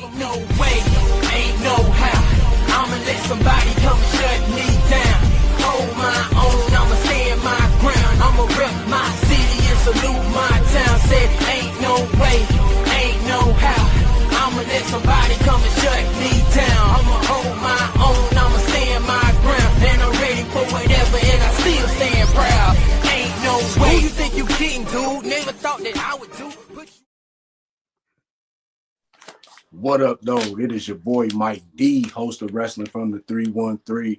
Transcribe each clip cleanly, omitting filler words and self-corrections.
Ain't no way, ain't no how. I'ma let somebody come and shut me down. Hold my own, I'ma stand my ground. I'ma rep my city and salute my town. Said ain't no way, ain't no how. I'ma let somebody come and shut me down. I'ma hold my own, I'ma stand my ground. And I'm ready for whatever, and I still stand proud. Ain't no way. Who you think you kidding, dude? Never thought that I would do. What up, though? It is your boy Mike D, host of Wrestling from the 313.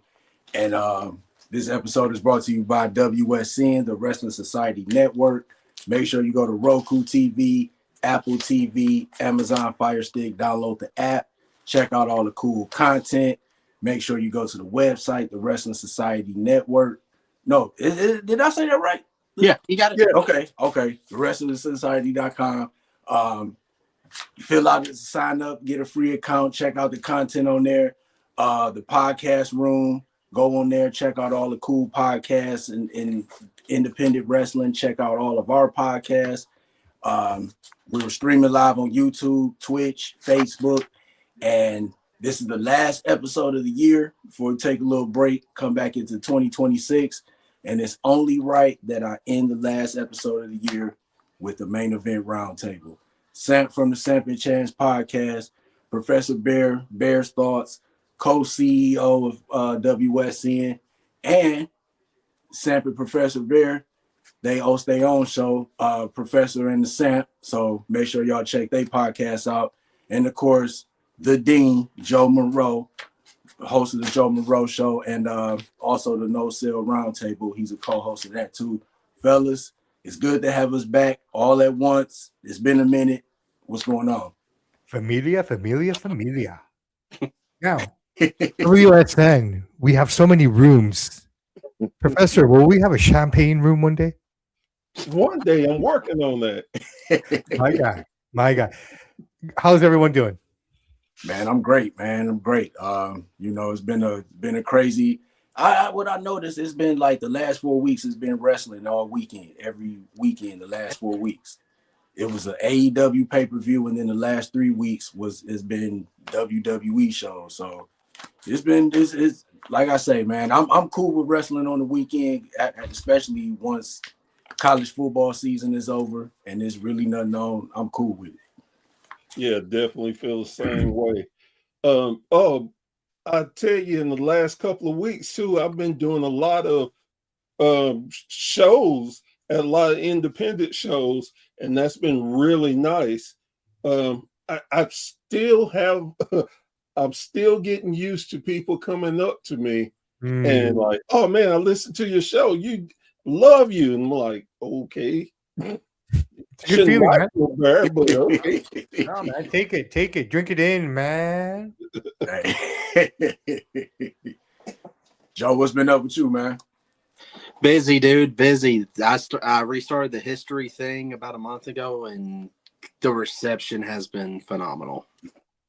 And this episode is brought to you by WSN, the Wrestling Society Network. Make sure you go to Roku TV, Apple TV, Amazon Fire Stick, download the app, check out all the cool content. Make sure you go to the website, the Wrestling Society Network. No, did I say that right? Yeah, you got it. Yeah. Okay. The WrestlingSociety.com. Fill out, sign up, get a free account, check out the content on there. The podcast room, go on there, check out all the cool podcasts and independent wrestling. Check out all of our podcasts. We were streaming live on YouTube, Twitch, Facebook, and this is the last episode of the year before we take a little break, come back into 2026. And it's only right that I end the last episode of the year with the Main Event Roundtable. Samp from the Samp and Chance podcast, Professor Bear's Thoughts, co-CEO of WSN, and Samp and Professor Bear, they host their own show, Professor and the Samp. So make sure y'all check their podcast out. And of course, the Dean, Joe Monroe, host of the Joe Monroe Show, and also the No Sale Roundtable. He's a co-host of that too. Fellas, it's good to have us back all at once. It's been a minute. What's going on? Familia. Now, WSN, we have so many rooms. Professor, will we have a champagne room one day? One day, I'm working on that. My guy. How's everyone doing? Man, I'm great, man. I'm great. It's been a crazy. What I noticed, it's been like the last 4 weeks has been wrestling all weekend, every weekend, the last 4 weeks. It was an AEW pay-per-view, and then the last 3 weeks it's been WWE shows. So it's like I say, man, I'm cool with wrestling on the weekend, especially once college football season is over and there's really nothing on. I'm cool with it. Yeah, definitely feel the same way. I tell you, in the last couple of weeks too, I've been doing a lot of shows at a lot of independent shows, and that's been really nice. I'm still getting used to people coming up to me and like, oh man, I listened to your show. Love you. And I'm like, okay. Good feeling, man. Bear, but okay. No, man, take it, drink it in, man. Joe, what's been up with you, man? Busy, dude. Busy. I restarted the history thing about a month ago, and the reception has been phenomenal.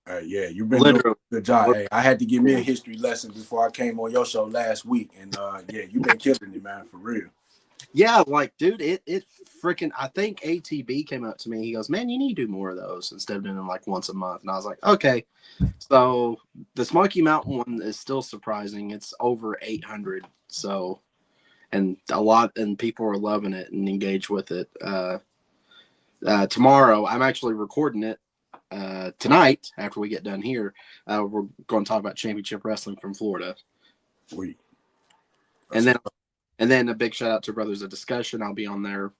Yeah, you've been doing a good job. Hey, I had to give me a history lesson before I came on your show last week, and yeah, you've been killing it, man, for real. Yeah, like, dude, it freaking. I think ATB came up to me. He goes, "Man, you need to do more of those instead of doing them like once a month." And I was like, "Okay." So the Smoky Mountain one is still surprising. It's over 800. So. And people are loving it and engaged with it. Tomorrow, I'm actually recording it tonight after we get done here. We're going to talk about championship wrestling from Florida. Sweet. And then a big shout out to Brothers of Discussion. I'll be on their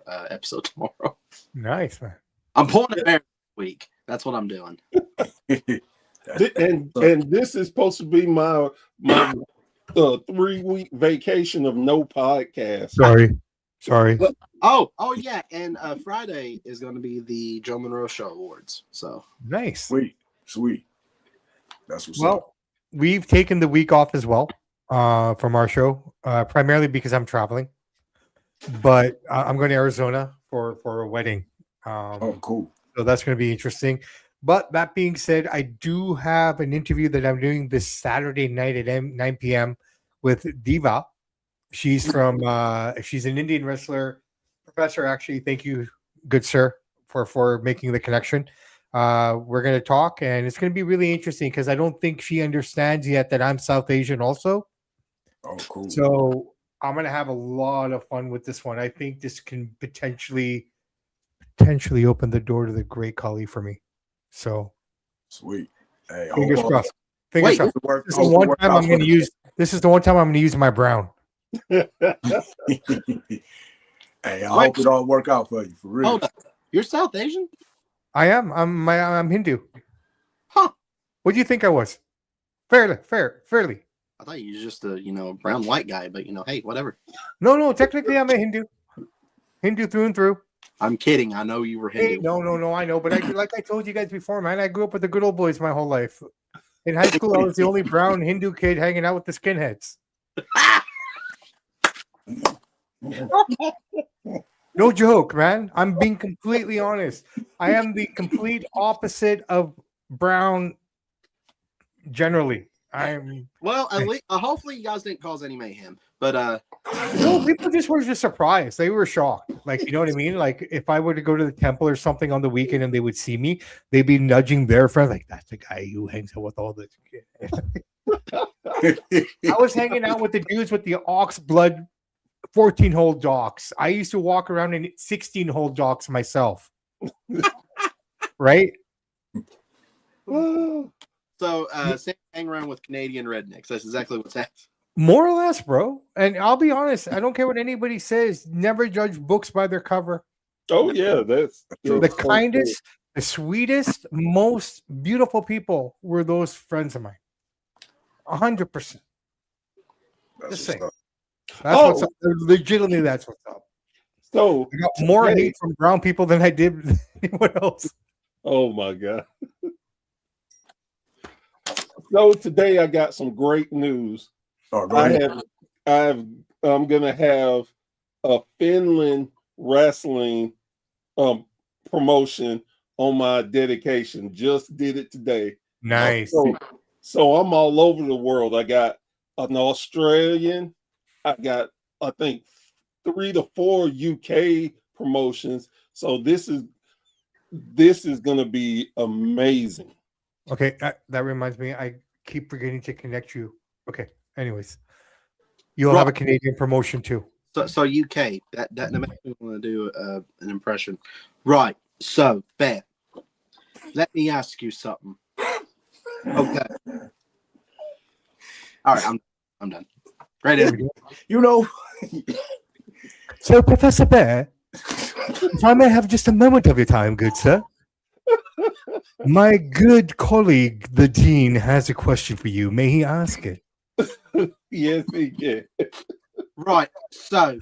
episode tomorrow. Nice, man. I'm pulling it back this week. That's what I'm doing. and this is supposed to be my 3-week vacation of no podcast. Sorry. Oh yeah, and Friday is going to be the Joe Monroe Show Awards. So nice, sweet. That's what's up. We've taken the week off as well from our show, primarily because I'm traveling. But I'm going to Arizona for a wedding. Cool. So that's going to be interesting. But that being said, I do have an interview that I'm doing this Saturday night at 9 p.m. with Diva. She's she's an Indian wrestler. Professor, actually, thank you, good sir, for making the connection. We're going to talk, and it's going to be really interesting because I don't think she understands yet that I'm South Asian also. Oh, cool. So I'm going to have a lot of fun with this one. I think this can potentially open the door to the great Kali for me. So sweet. Hey, fingers crossed. Wait, This is the one time I'm going to use. This is the one time I'm going to use my brown. Hey, I hope it all work out for you, for real. Hold up. You're South Asian? I am. I'm Hindu. Huh. What do you think I was? Fairly. I thought you were just a brown white guy, but hey, whatever. No. Technically, I'm a Hindu. Hindu through and through. I'm kidding. I know you were Hindu. Hey, no. I know, but like I told you guys before, man, I grew up with the good old boys my whole life. In high school, I was the only brown Hindu kid hanging out with the skinheads. No joke, man. I'm being completely honest. I am the complete opposite of brown generally. Well, at least hopefully you guys didn't cause any mayhem. But no, people just were just surprised. They were shocked. Like, you know what I mean? Like, if I were to go to the temple or something on the weekend and they would see me, they'd be nudging their friends, like, that's the guy who hangs out with all the I was hanging out with the dudes with the ox blood 14-hole jocks. I used to walk around in 16-hole jocks myself. Right? So hang around with Canadian rednecks. That's exactly what's happening. More or less, bro. And I'll be honest, I don't care what anybody says. Never judge books by their cover. Oh yeah, that's the kindest, the sweetest, most beautiful people were those friends of mine. 100%. Just saying. That's what's up. Legitimately, that's what's up. So I got more hate from brown people than I did anyone else. Oh my God. So today I got some great news. Oh, I'm gonna have a Finland wrestling promotion on my dedication. Just did it today. Nice. So I'm all over the world. I got an Australian. I got, I think, 3 to 4 UK promotions. So this is gonna be amazing. Okay, that reminds me. I keep forgetting to connect you. Okay. Anyways, you'll have a Canadian promotion too. So UK. That makes me want to do an impression. Right. So Beth, let me ask you something. Okay. All right. I'm done. Great interview. So, Professor Bear, if I may have just a moment of your time, good sir. My good colleague, the Dean, has a question for you. May he ask it? Yes, he can. Right. So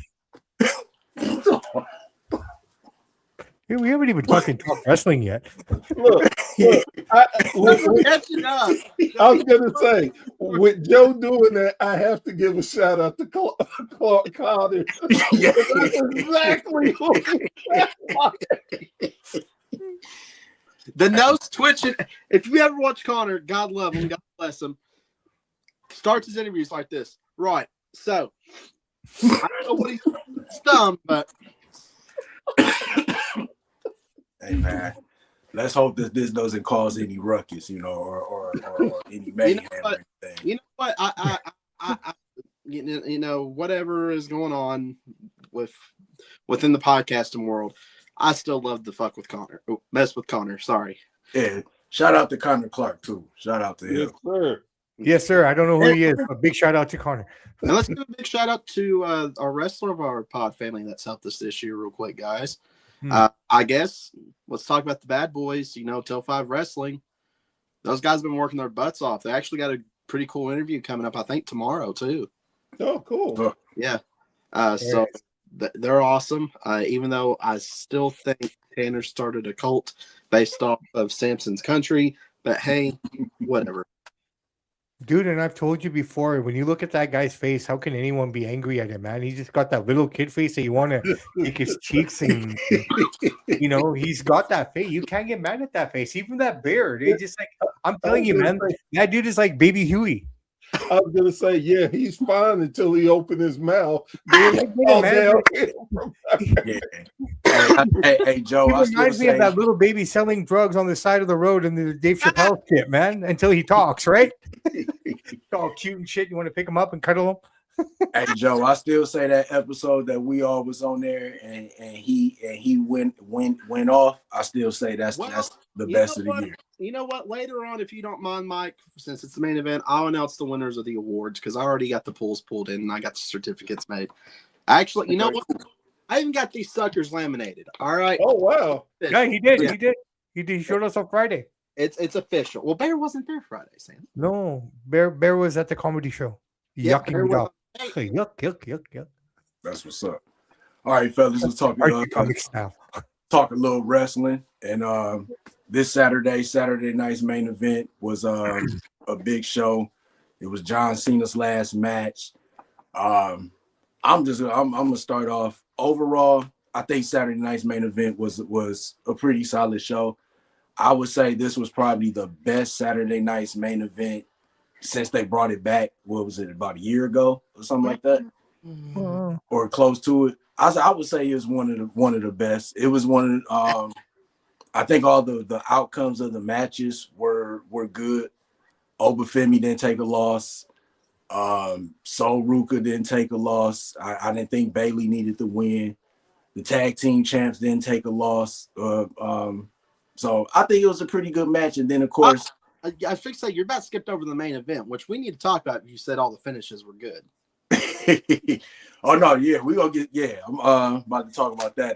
we haven't even fucking talked wrestling yet. Look, we're catching up. I was gonna say, with Joe doing that, I have to give a shout out to Clark Connor. Exactly. The nose twitching. If you ever watch Connor, God love him, God bless him. Starts his interviews like this. Right. So I don't know what he's dumb, but Hey man, let's hope that this doesn't cause any ruckus, or any mayhem or anything. You know what? I whatever is going on within the podcasting world, I still love to fuck with Connor. Oh, mess with Connor. Sorry. Yeah. Shout out to Connor Clark too. Shout out to him. Yes, sir. Yes, sir. I don't know who he is. A big shout out to Connor. And let's do a big shout out to our wrestler of our pod family that's helped us this year, real quick, guys. I guess let's talk about the bad boys. Till 5 Wrestling. Those guys have been working their butts off. They actually got a pretty cool interview coming up, I think, tomorrow too. Oh, cool. Yeah. So they're awesome. Even though I still think Tanner started a cult based off of Samson's country, but hey, whatever. Dude, and I've told you before, when you look at that guy's face, how can anyone be angry at him, man? He's just got that little kid face that you want to take his cheeks and, he's got that face. You can't get mad at that face. Even that beard. It's just like, I'm telling you, man, that dude is like Baby Huey. I was going to say, yeah, he's fine until he opened his mouth. Yeah. Hey, Joe, He I still reminds me of say that little baby selling drugs on the side of the road in the Dave Chappelle skit, man. Until he talks, right? All cute and shit. You want to pick him up and cuddle him? Hey Joe, I still say that episode that we all was on there and he went off. I still say that's the best of the year. You know what? Later on, if you don't mind, Mike, since it's the main event, I'll announce the winners of the awards because I already got the pools pulled in and I got the certificates made. Actually, you know what? I even got these suckers laminated. All right. Oh wow. Yeah, he did. Yeah. He did. He showed us on Friday. It's official. Well, Bear wasn't there Friday, Sam. No, Bear was at the comedy show. Yucking it up. Yuck. That's what's up. All right, fellas, let's talk talk a little wrestling. And this Saturday night's main event was a big show. It was John Cena's last match. I'm gonna start off. Overall, I think Saturday night's main event was a pretty solid show. I would say this was probably the best Saturday night's main event since they brought it back. What was it, about a year ago or something like that, or close to it? I would say it was one of the best. It was one of I think all the outcomes of the matches were good. Obafemi didn't take a loss. Sol Ruka didn't take a loss. I didn't think Bailey needed to win. The tag team champs didn't take a loss. So I think it was a pretty good match. And then of course, I fixed that you're about skipped over the main event, which we need to talk about. You said all the finishes were good. Oh no, yeah, we gonna get I'm about to talk about that.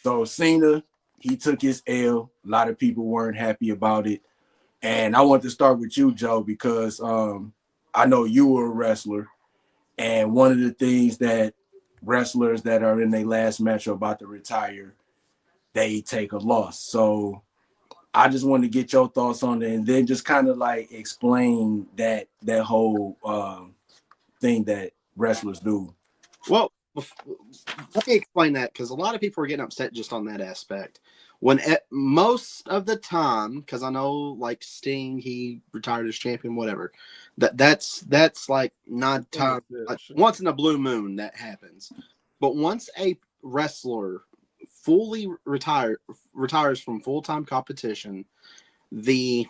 So Cena, he took his L. A lot of people weren't happy about it. And I want to start with you, Joe, because I know you were a wrestler, and one of the things that wrestlers that are in their last match are about to retire, they take a loss. So I just want to get your thoughts on it, and then just kind of like explain that whole thing that wrestlers do. Well, let me explain that because a lot of people are getting upset just on that aspect. Most of the time, because I know like Sting, he retired as champion, whatever. That's like not time. Like, once in a blue moon that happens. But once a wrestler fully retires from full-time competition, the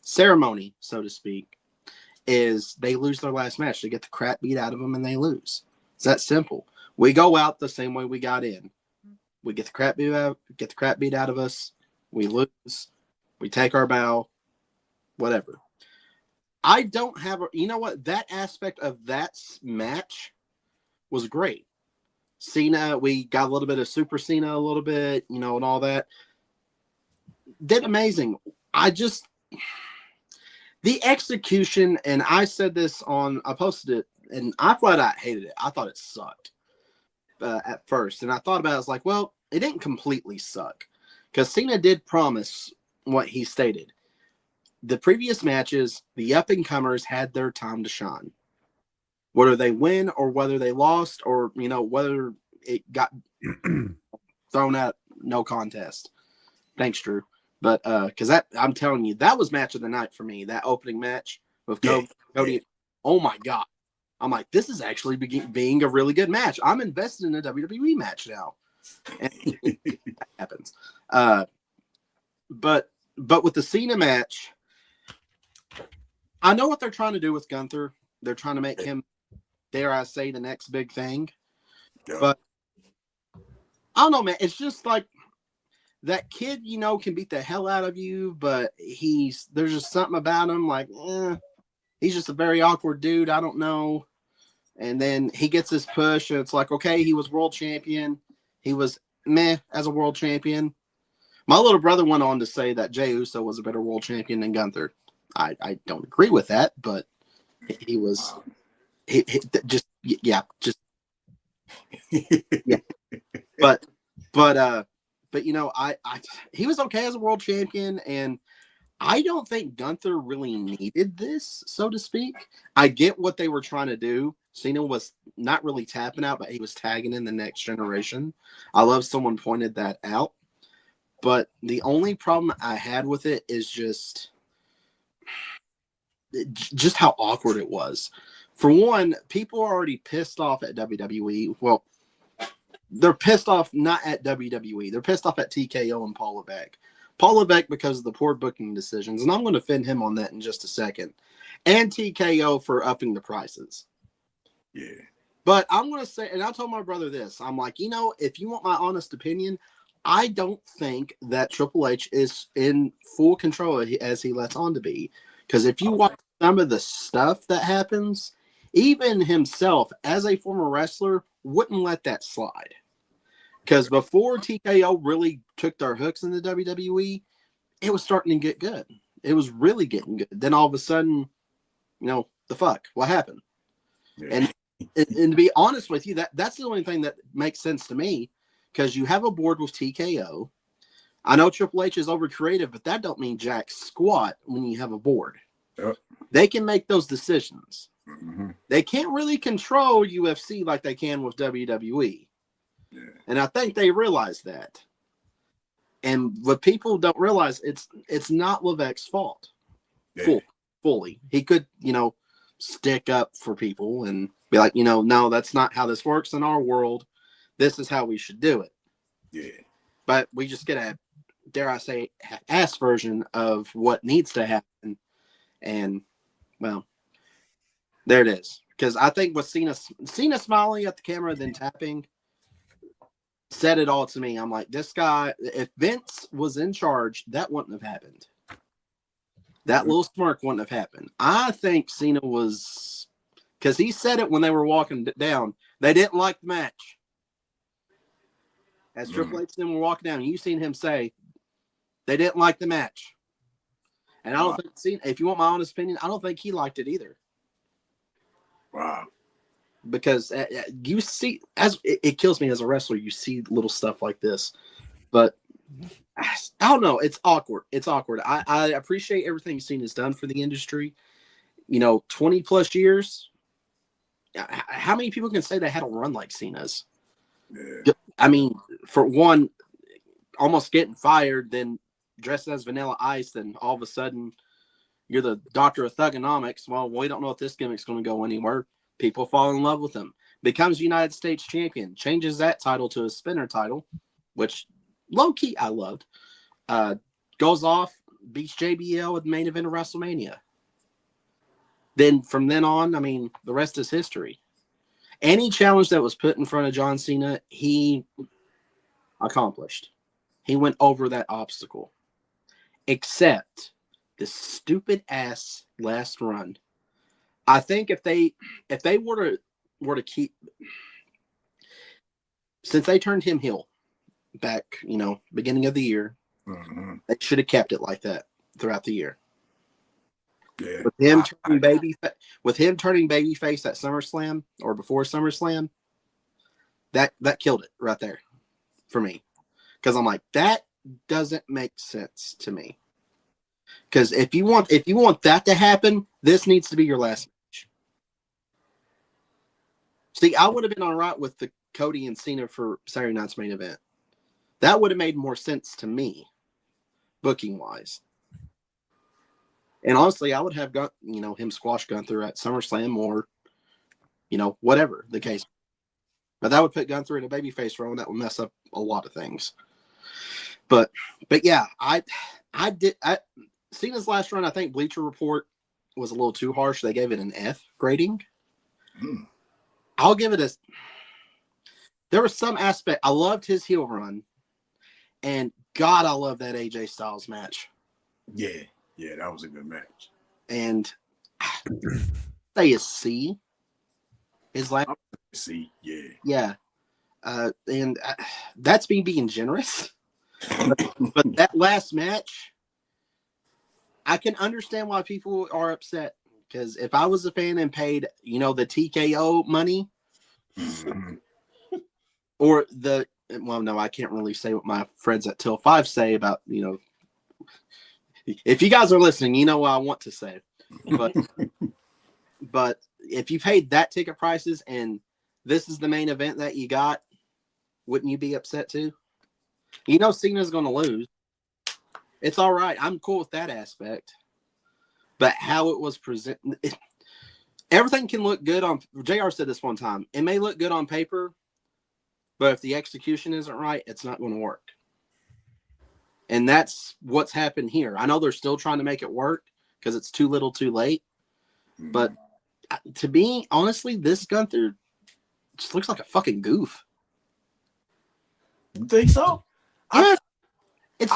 ceremony, so to speak, is they lose their last match. They get the crap beat out of them and they lose. It's that simple. We go out the same way we got in. We get the crap beat out of us. We lose. We take our bow. Whatever. I don't have you know what? That aspect of that match was great. Cena, we got a little bit of Super Cena, a little bit, and all that. Did amazing. The execution, and I said this I posted it, and I flat out hated it. I thought it sucked at first. And I thought about it, I was like, well, it didn't completely suck. Because Cena did promise what he stated. The previous matches, the up-and-comers had their time to shine. Whether they win or whether they lost or, whether it got thrown out, no contest. Thanks, Drew. But because I'm telling you, that was match of the night for me. That opening match with Cody. Oh my God. I'm like, this is actually being a really good match. I'm invested in a WWE match now. And that happens. But with the Cena match, I know what they're trying to do with Gunther. They're trying to make him, dare I say, the next big thing. Yeah. But I don't know, man. It's just like that kid, can beat the hell out of you, but there's just something about him like, he's just a very awkward dude. I don't know. And then he gets this push, and it's like, okay, he was world champion. He was meh as a world champion. My little brother went on to say that Jey Uso was a better world champion than Gunther. I don't agree with that, but he was just. Yeah. But he was okay as a world champion, and I don't think Gunther really needed this, so to speak. I get what they were trying to do. Cena was not really tapping out, but he was tagging in the next generation. I love someone pointed that out. But the only problem I had with it is just how awkward it was. For one, people are already pissed off at WWE. Well, they're pissed off not at WWE. They're pissed off at TKO and Paul Levesque. Paul Levesque because of the poor booking decisions, and I'm going to defend him on that in just a second. And TKO for upping the prices. Yeah. But I'm going to say, and I told my brother this, I'm like, if you want my honest opinion, I don't think that Triple H is in full control as he lets on to be. Because if you watch some of the stuff that happens, even himself, as a former wrestler, wouldn't let that slide. Because before TKO really took their hooks in the WWE, it was starting to get good. It was really getting good. Then all of a sudden, the fuck? What happened? Yeah. And to be honest with you, that's the only thing that makes sense to me. Because you have a board with TKO. I know Triple H is over creative, but that don't mean jack squat when you have a board. Yep. They can make those decisions. Mm-hmm. They can't really control UFC like they can with WWE. Yeah. And I think they realize that. And what people don't realize, it's not Levesque's fault. Yeah. Fully. He could, stick up for people and be like, no, that's not how this works in our world. This is how we should do it. Yeah. But we just get a, dare I say, half-ass version of what needs to happen. And, well, there it is. Because I think with Cena smiling at the camera, then tapping, said it all to me. I'm like, this guy, if Vince was in charge, that wouldn't have happened. That little smirk wouldn't have happened. I think Cena was, because he said it when they were walking down, they didn't like the match. As Triple H and them were walking down, you seen him say they didn't like the match. And I don't think Cena, if you want my honest opinion, I don't think he liked it either. Wow. Because you see, as it kills me as a wrestler, you see little stuff like this. But I don't know. It's awkward. I appreciate everything Cena's done for the industry. 20 plus years. How many people can say they had a run like Cena's? Yeah. I mean, for one, almost getting fired, then dressed as Vanilla Ice, then all of a sudden you're the doctor of thugonomics. Well, we don't know if this gimmick's going to go anywhere. People fall in love with him. Becomes United States champion. Changes that title to a spinner title, which low-key I loved. Goes off, beats JBL at the main event of WrestleMania. Then from then on, I mean, the rest is history. Any challenge that was put in front of John Cena, he accomplished. He went over that obstacle. Except this stupid ass last run. I think if they were to keep, since they turned him heel back, beginning of the year, they should have kept it like that throughout the year. Yeah. With him turning babyface at SummerSlam or before SummerSlam, that killed it right there for me. Because I'm like, that doesn't make sense to me. Because if you want that to happen, this needs to be your last match. See, I would have been all right with the Cody and Cena for Saturday night's main event. That would have made more sense to me, booking wise. And honestly, I would have got, him squash Gunther at SummerSlam or, whatever the case. But that would put Gunther in a babyface role, and that would mess up a lot of things. But yeah, Cena's last run, I think Bleacher Report was a little too harsh. They gave it an F grading. I'll give it there was some aspect. I loved his heel run. And God, I love that AJ Styles match. Yeah. Yeah, that was a good match. And say a C. His last C, yeah. Yeah. And that's me being generous. But that last match, I can understand why people are upset. Because if I was a fan and paid, the TKO money, or no, I can't really say what my friends at Till 5 say about, if you guys are listening, you know what I want to say. But if you paid that ticket prices and this is the main event that you got, wouldn't you be upset too? Cena's going to lose. It's all right. I'm cool with that aspect. But how it was presented, everything can look good on. JR said this one time. It may look good on paper, But if the execution isn't right, it's not going to work. And that's what's happened here. I know they're still trying to make it work because it's too little too late. But to me, honestly, this Gunther just looks like a fucking goof. You think so? Yeah. It's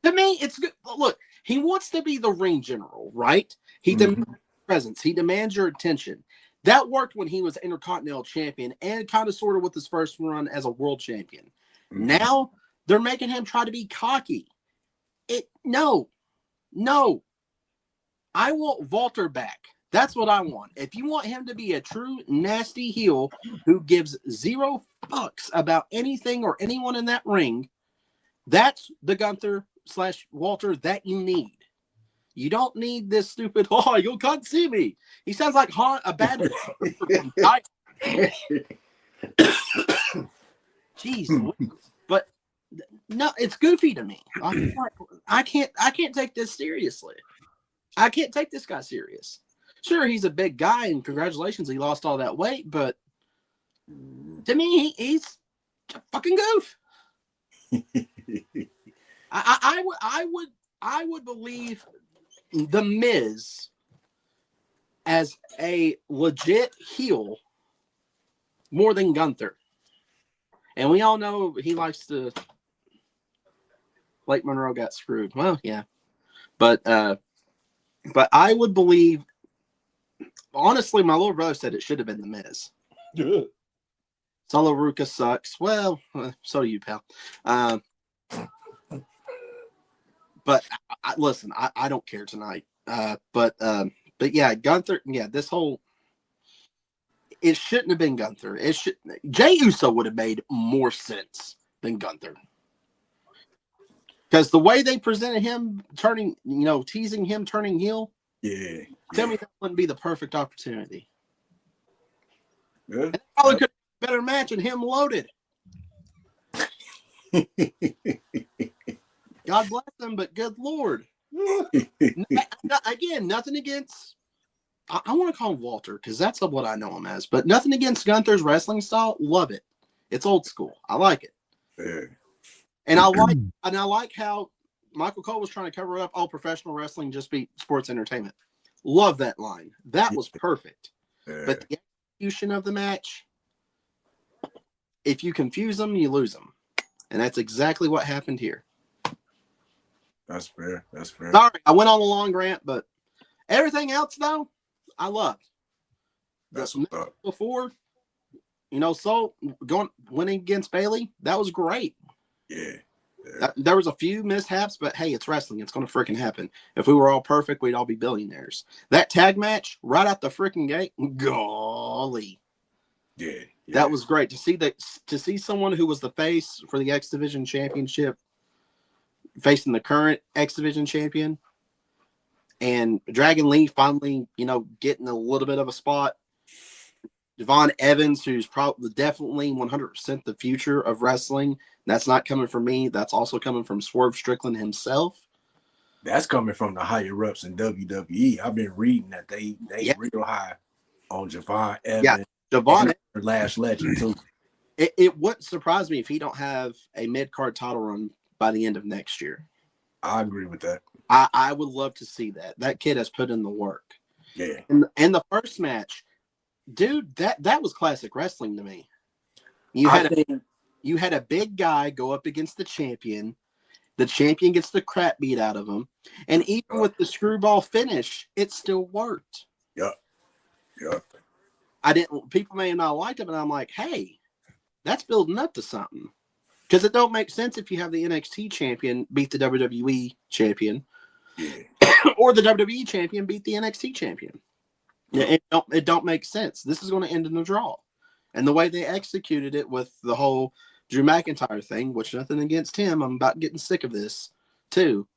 to me, it's good. Look, he wants to be the ring general, right? He demands presence. He demands your attention. That worked when he was Intercontinental Champion and kind of sort of with his first run as a world champion. Now they're making him try to be cocky. No. I want Walter back. That's what I want. If you want him to be a true nasty heel who gives zero fucks about anything or anyone in that ring, that's the Gunther / Walter that you need. You don't need this stupid, oh, you can't see me. He sounds like a bad Jeez. But no, it's goofy to me. I can't take this seriously. I can't take this guy serious. Sure, he's a big guy, and congratulations, he lost all that weight, but to me, he's a fucking goof. I would believe The Miz as a legit heel more than Gunther. And we all know he likes to like Monroe got screwed. Well, yeah. But I would believe, honestly, my little brother said it should have been The Miz. Good. Solo Ruka sucks. Well, so do you, pal. But listen, I don't care tonight. But yeah, Gunther. Yeah, this whole it shouldn't have been Gunther. Jey Uso would have made more sense than Gunther, because the way they presented him turning, teasing him turning heel. Yeah. Tell me that wouldn't be the perfect opportunity. Yeah. And probably could have been a better match and him loaded. God bless them, but good Lord. Again, nothing against. I want to call him Walter because that's what I know him as. But nothing against Gunther's wrestling style. Love it. It's old school. I like it. Yeah. And I like how Michael Cole was trying to cover up all professional wrestling just be sports entertainment. Love that line. That was perfect. Yeah. But the execution of the match, if you confuse them, you lose them. And that's exactly what happened here. That's fair. That's fair. Sorry, I went on a long rant, but everything else, though, I loved. That's what's up. Before, winning against Bailey, that was great. Yeah. There was a few mishaps, but hey, it's wrestling. It's going to freaking happen. If we were all perfect, we'd all be billionaires. That tag match right out the freaking gate, golly. Yeah. That was great to see someone who was the face for the X Division Championship facing the current X Division champion, and Dragon Lee finally, getting a little bit of a spot. Devon Evans, who's probably definitely 100% the future of wrestling. That's not coming from me. That's also coming from Swerve Strickland himself. That's coming from the higher ups in WWE. I've been reading that they real high on Javon Evans. Yeah, Devon, Lash Legend too. It wouldn't surprise me if he don't have a mid-card title run by the end of next year. I agree with that. I would love to see that. That kid has put in the work. Yeah. And the first match, dude, that was classic wrestling to me. You had a big guy go up against the champion. The champion gets the crap beat out of him. And even with the screwball finish, it still worked. Yep. People may have not liked it, but I'm like, hey, that's building up to something. Because it don't make sense if you have the NXT champion beat the WWE champion, or the WWE champion beat the NXT champion. It don't make sense. This is going to end in a draw. And the way they executed it with the whole Drew McIntyre thing, which nothing against him, I'm about getting sick of this too.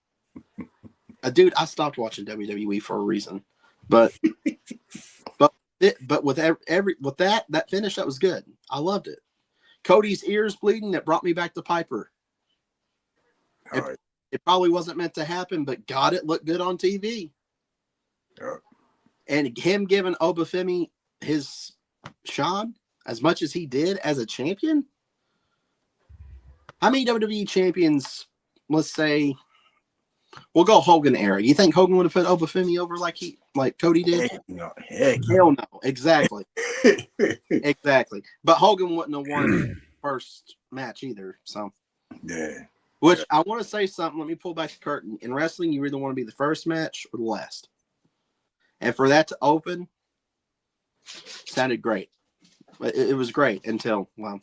Dude, I stopped watching WWE for a reason, but with that finish, that was good. I loved it. Cody's ears bleeding, that brought me back to Piper. It probably wasn't meant to happen, but God, it looked good on TV. Yeah. And him giving Obafemi his shot as much as he did as a champion, How many WWE champions, let's say, we'll go Hogan era. You think Hogan would have put Obafemi over like Cody did? Heck no. Hell no. Exactly. Exactly. But Hogan wouldn't have won the first match either. So, yeah. Which I want to say something. Let me pull back the curtain. In wrestling, you either want to be the first match or the last. And for that to open, sounded great. It was great until, well,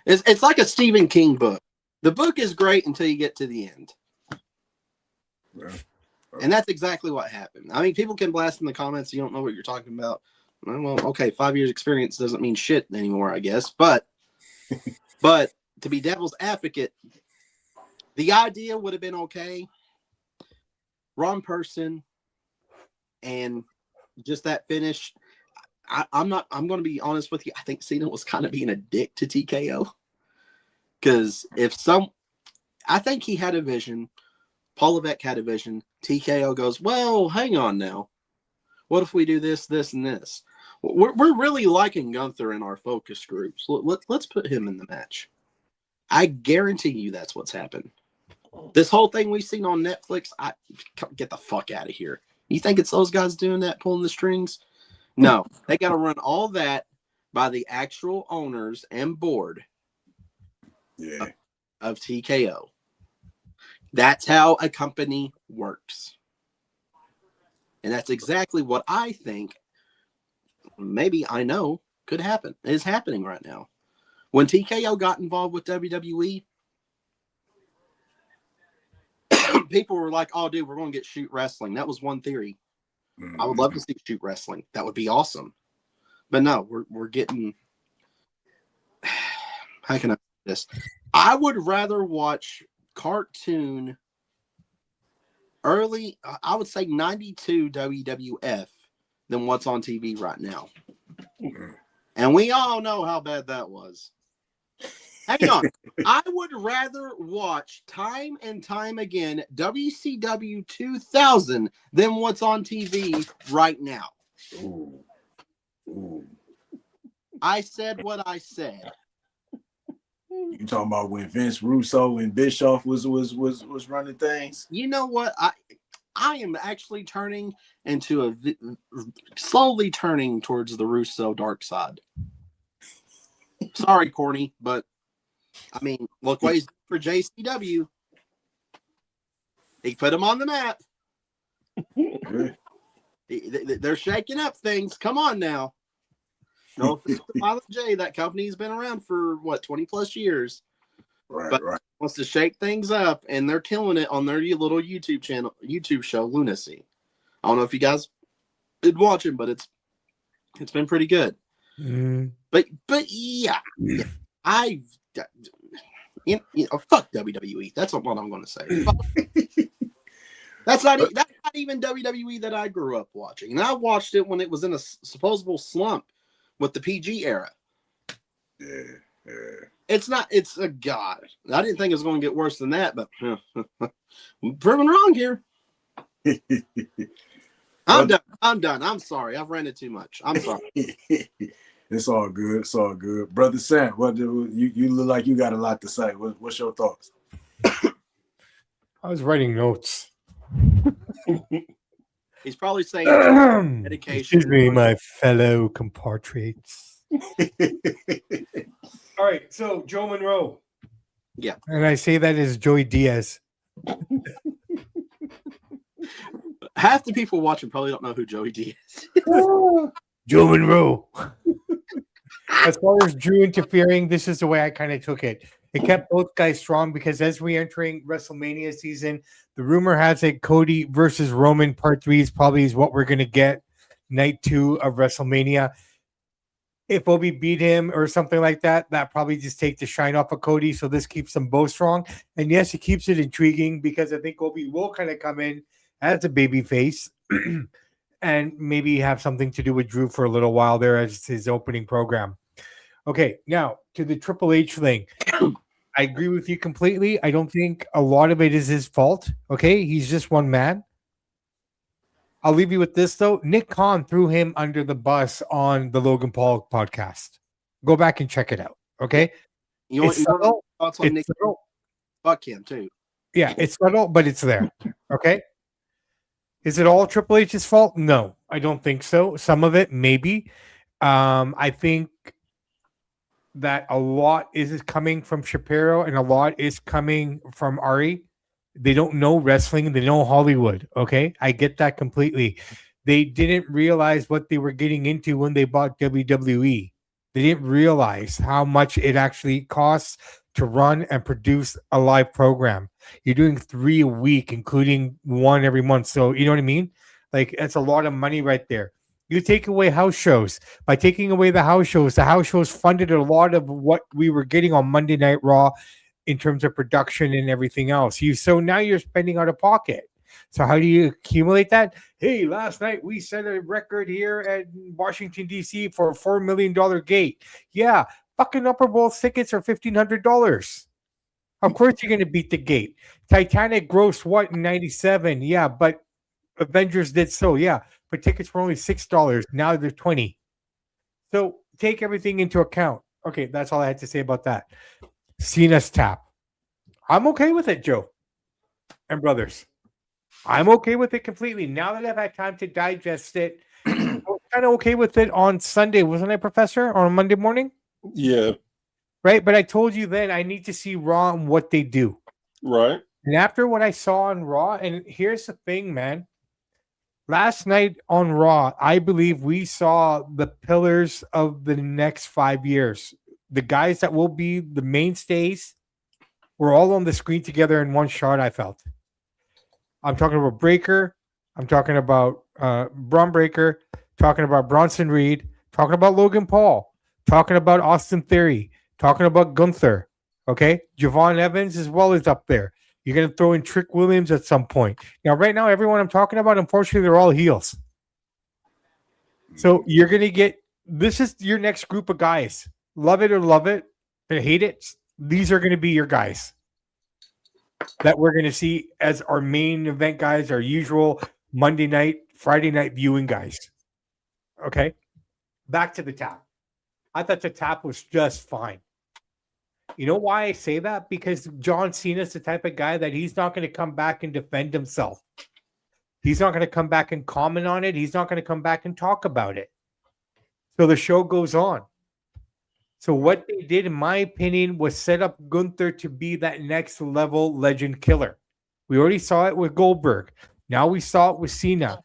it's like a Stephen King book. The book is great until you get to the end. Yeah. And that's exactly what happened. I mean, people can blast in the comments, you don't know what you're talking about. Well, okay, 5 years experience doesn't mean shit anymore, I guess. But to be devil's advocate, the idea would have been okay. Wrong person. And just that finish. I'm going to be honest with you. I think Cena was kind of being a dick to TKO. Because I think he had a vision. Paul Levesque had a vision. TKO goes, well, hang on now. What if we do this, this, and this? We're really liking Gunther in our focus groups. Let's put him in the match. I guarantee you that's what's happened. This whole thing we've seen on Netflix, get the fuck out of here. You think it's those guys doing that, pulling the strings? No, they got to run all that by the actual owners and board of TKO. That's how a company works. And that's exactly what I think, maybe I know, could happen, is happening right now. When TKO got involved with WWE, people were like, oh, dude, we're going to get shoot wrestling. That was one theory. I would love to see shoot wrestling. That would be awesome. But no, we're getting... How can I say this? I would rather watch cartoon early, I would say 92 WWF than what's on TV right now. And we all know how bad that was. Hang on. I would rather watch time and time again WCW 2000 than what's on TV right now. Ooh. I said what I said. You talking about when Vince Russo and Bischoff was running things? You know what? I am actually turning into slowly turning towards the Russo dark side. Sorry, Corny, but I mean, look what he's doing for JCW. He put him on the map. They're shaking up things. Come on now. No offense to Pilot J, that company's been around for 20 plus years. Right. Wants to shake things up, and they're killing it on their little YouTube show, Lunacy. I don't know if you guys did watch it, but it's been pretty good. But yeah, fuck WWE. That's what I'm going to say. That's not even WWE that I grew up watching, and I watched it when it was in a supposable slump with the PG era. Yeah. It's a god. I didn't think it was going to get worse than that, but proven wrong here. I'm done. I'm sorry. I've ranted too much. I'm sorry. It's all good. Brother Sam, what you look like you got a lot to say. What's your thoughts? I was writing notes. He's probably saying medication. Excuse me, my fellow compatriots. All right, so Joe Monroe. Yeah. And I say that as Joey Diaz. Half the people watching probably don't know who Joey Diaz is. Joe Monroe. As far as Drew interfering, this is the way I kind of took it. It kept both guys strong because as we're entering WrestleMania season, the rumor has it Cody versus Roman Part 3 is what we're going to get night 2 of WrestleMania. If Obi beat him or something like that, that probably just takes the shine off of Cody. So this keeps them both strong. And yes, it keeps it intriguing because I think Obi will kind of come in as a baby face and maybe have something to do with Drew for a little while there as his opening program. Okay, now to the Triple H thing. I agree with you completely. I don't think a lot of it is his fault. Okay, he's just one man. I'll leave you with this, though. Nick Khan threw him under the bus on the Logan Paul podcast. Go back and check it out, okay? You want thoughts on It's Nick? subtle. Fuck him too. Yeah, it's subtle, but it's there. Okay. Is it all Triple H's fault? No, I don't think so. Some of it, maybe. I think that a lot is coming from Shapiro and a lot is coming from Ari. They don't know wrestling. They know Hollywood. Okay. I get that completely. They didn't realize what they were getting into when they bought WWE. They didn't realize how much it actually costs to run and produce a live program. You're doing 3 a week, including 1 every month. So, you know what I mean? Like, that's a lot of money right there. You take away house shows. By taking away the house shows funded a lot of what we were getting on Monday Night Raw in terms of production and everything else. So now you're spending out of pocket. So how do you accumulate that? Hey, last night we set a record here at Washington, D.C. for a $4 million gate. Yeah, fucking Upper Bowl tickets are $1,500. Of course you're going to beat the gate. Titanic grossed what in 97? Yeah, but Avengers did so. Yeah, but tickets were only $6. Now they're $20. So take everything into account. Okay, that's all I had to say about that. Cena's tap. I'm okay with it, Joe and brothers. I'm okay with it completely. Now that I've had time to digest it, I was kind of okay with it on Sunday, wasn't I, Professor? Or on Monday morning? Yeah. Right? But I told you then I need to see Raw and what they do. Right. And after what I saw on Raw, and here's the thing, man. Last night on Raw, I believe we saw the pillars of the next 5 years. The guys that will be the mainstays were all on the screen together in one shot, I felt. I'm talking about Breaker. I'm talking about Braun Breaker. Talking about Bronson Reed. Talking about Logan Paul. Talking about Austin Theory. Talking about Gunther. Okay? Javon Evans as well is up there. You're going to throw in Trick Williams at some point. Now, right now, everyone I'm talking about, unfortunately, they're all heels. So you're going to get, this is your next group of guys. Love it or love it or hate it. These are going to be your guys that we're going to see as our main event guys, our usual Monday night, Friday night viewing guys. Okay. Back to the tap. I thought the tap was just fine. You know why I say that? Because John Cena's the type of guy that he's not going to come back and defend himself. He's not going to come back and comment on it. He's not going to come back and talk about it. So the show goes on. So what they did, in my opinion, was set up Gunther to be that next level legend killer. We already saw it with Goldberg. Now we saw it with Cena.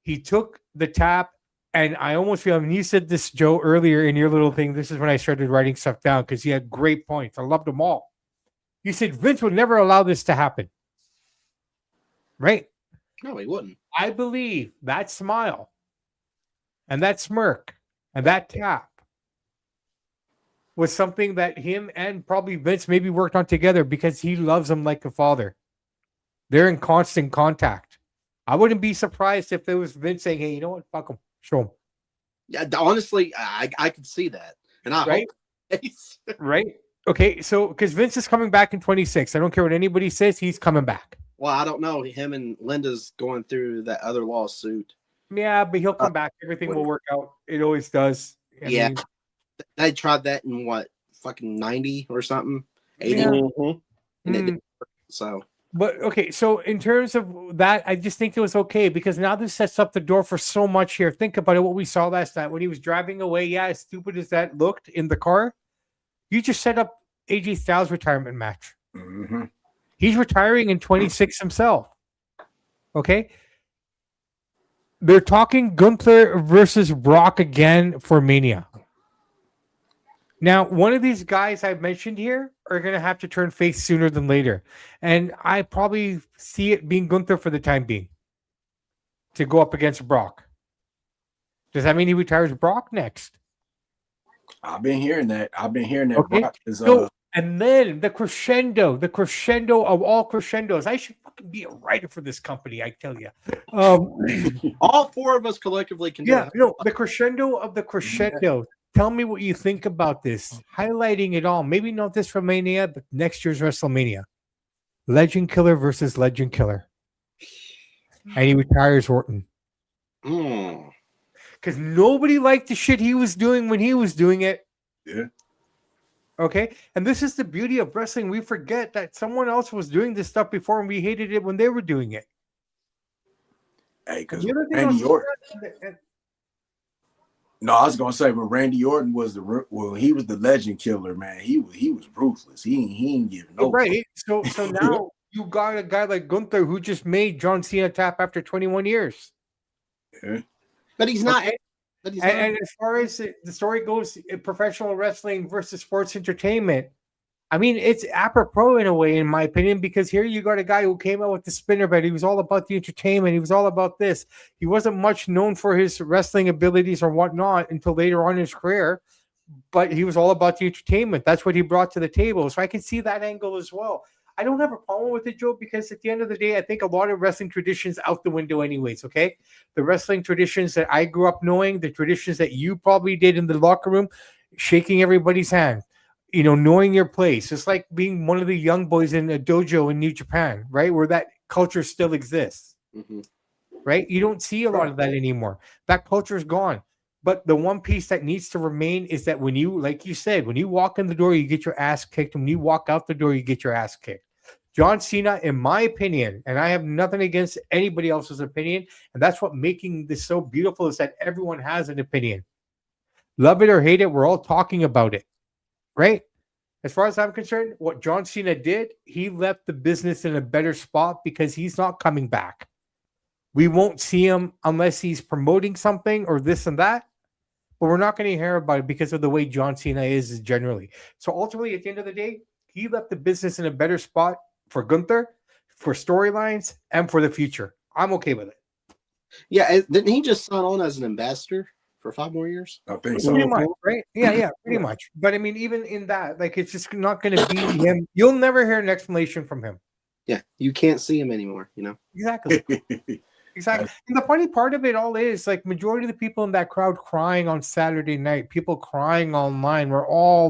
He took the tap, and I almost feel, I mean, you said this, Joe, earlier in your little thing. This is when I started writing stuff down because he had great points. I loved them all. You said Vince would never allow this to happen. Right? No, he wouldn't. I believe that smile and that smirk and that tap was something that him and probably Vince maybe worked on together because he loves him like a father. They're in constant contact. I wouldn't be surprised if there was Vince saying, hey, you know what? Fuck him. Show him. Yeah, honestly, I could see that. And I Right? hope. Right? Okay, so because Vince is coming back in 26. I don't care what anybody says, he's coming back. Well, I don't know. Him and Linda's going through that other lawsuit. Yeah, but he'll come back. Everything will work out. It always does. I mean, They tried that in what, fucking 90 or something? 80? Yeah. Mhm. And it didn't work, so. But okay, so in terms of that, I just think it was okay because now this sets up the door for so much here. Think about it, what we saw last night when he was driving away. Yeah, as stupid as that looked in the car, you just set up AJ Styles' retirement match. Mm-hmm. He's retiring in 26 himself. Okay. They're talking Gunther versus Brock again for Mania. Now, one of these guys I've mentioned here are going to have to turn face sooner than later. And I probably see it being Gunther for the time being to go up against Brock. Does that mean he retires Brock next? I've been hearing that. Okay. Brock is, So, and then the crescendo of all crescendos. I should fucking be a writer for this company, I tell you. All four of us collectively can do Yeah, it. no, the crescendo of the crescendo. Tell me what you think about this. Highlighting it all. Maybe not this for Mania, but next year's WrestleMania. Legend Killer versus Legend Killer. And he retires Orton. Because nobody liked the shit he was doing when he was doing it. Yeah. Okay. And this is the beauty of wrestling. We forget that someone else was doing this stuff before and we hated it when they were doing it. Hey, And because the other thing Randy on Orton. and- No, I was gonna say, but Randy Orton was he was the legend killer, man. He was ruthless. He ain't giving no. right. So now you got a guy like Gunther who just made John Cena tap after 21 years. Yeah. But he's not. Okay. But he's not. And as far as the story goes, professional wrestling versus sports entertainment, I mean, it's apropos in a way, in my opinion, because here you got a guy who came out with the spinner bed. He was all about the entertainment. He was all about this. He wasn't much known for his wrestling abilities or whatnot until later on in his career, but he was all about the entertainment. That's what he brought to the table. So I can see that angle as well. I don't have a problem with it, Joe, because at the end of the day, I think a lot of wrestling traditions out the window anyways, okay? The wrestling traditions that I grew up knowing, the traditions that you probably did in the locker room, shaking everybody's hand, knowing your place. It's like being one of the young boys in a dojo in New Japan, right? Where that culture still exists, right? You don't see a lot of that anymore. That culture is gone. But the one piece that needs to remain is that when you, like you said, when you walk in the door, you get your ass kicked. And when you walk out the door, you get your ass kicked. John Cena, in my opinion, and I have nothing against anybody else's opinion, and that's what making this so beautiful is that everyone has an opinion. Love it or hate it, we're all talking about it, right? As far as I'm concerned, what John Cena did, he left the business in a better spot because he's not coming back. We won't see him unless he's promoting something or this and that. But we're not going to hear about it because of the way John Cena is generally. So ultimately, at the end of the day, he left the business in a better spot for Gunther, for storylines, and for the future. I'm okay with it. Yeah, didn't he just sign on as an ambassador for 5 more years? I think so. Pretty much, right? Yeah, pretty much. But I mean, even in that, like, it's just not going to be him. You'll never hear an explanation from him. Yeah, you can't see him anymore, Exactly. Exactly. And the funny part of it all is, like, majority of the people in that crowd crying on Saturday night, people crying online,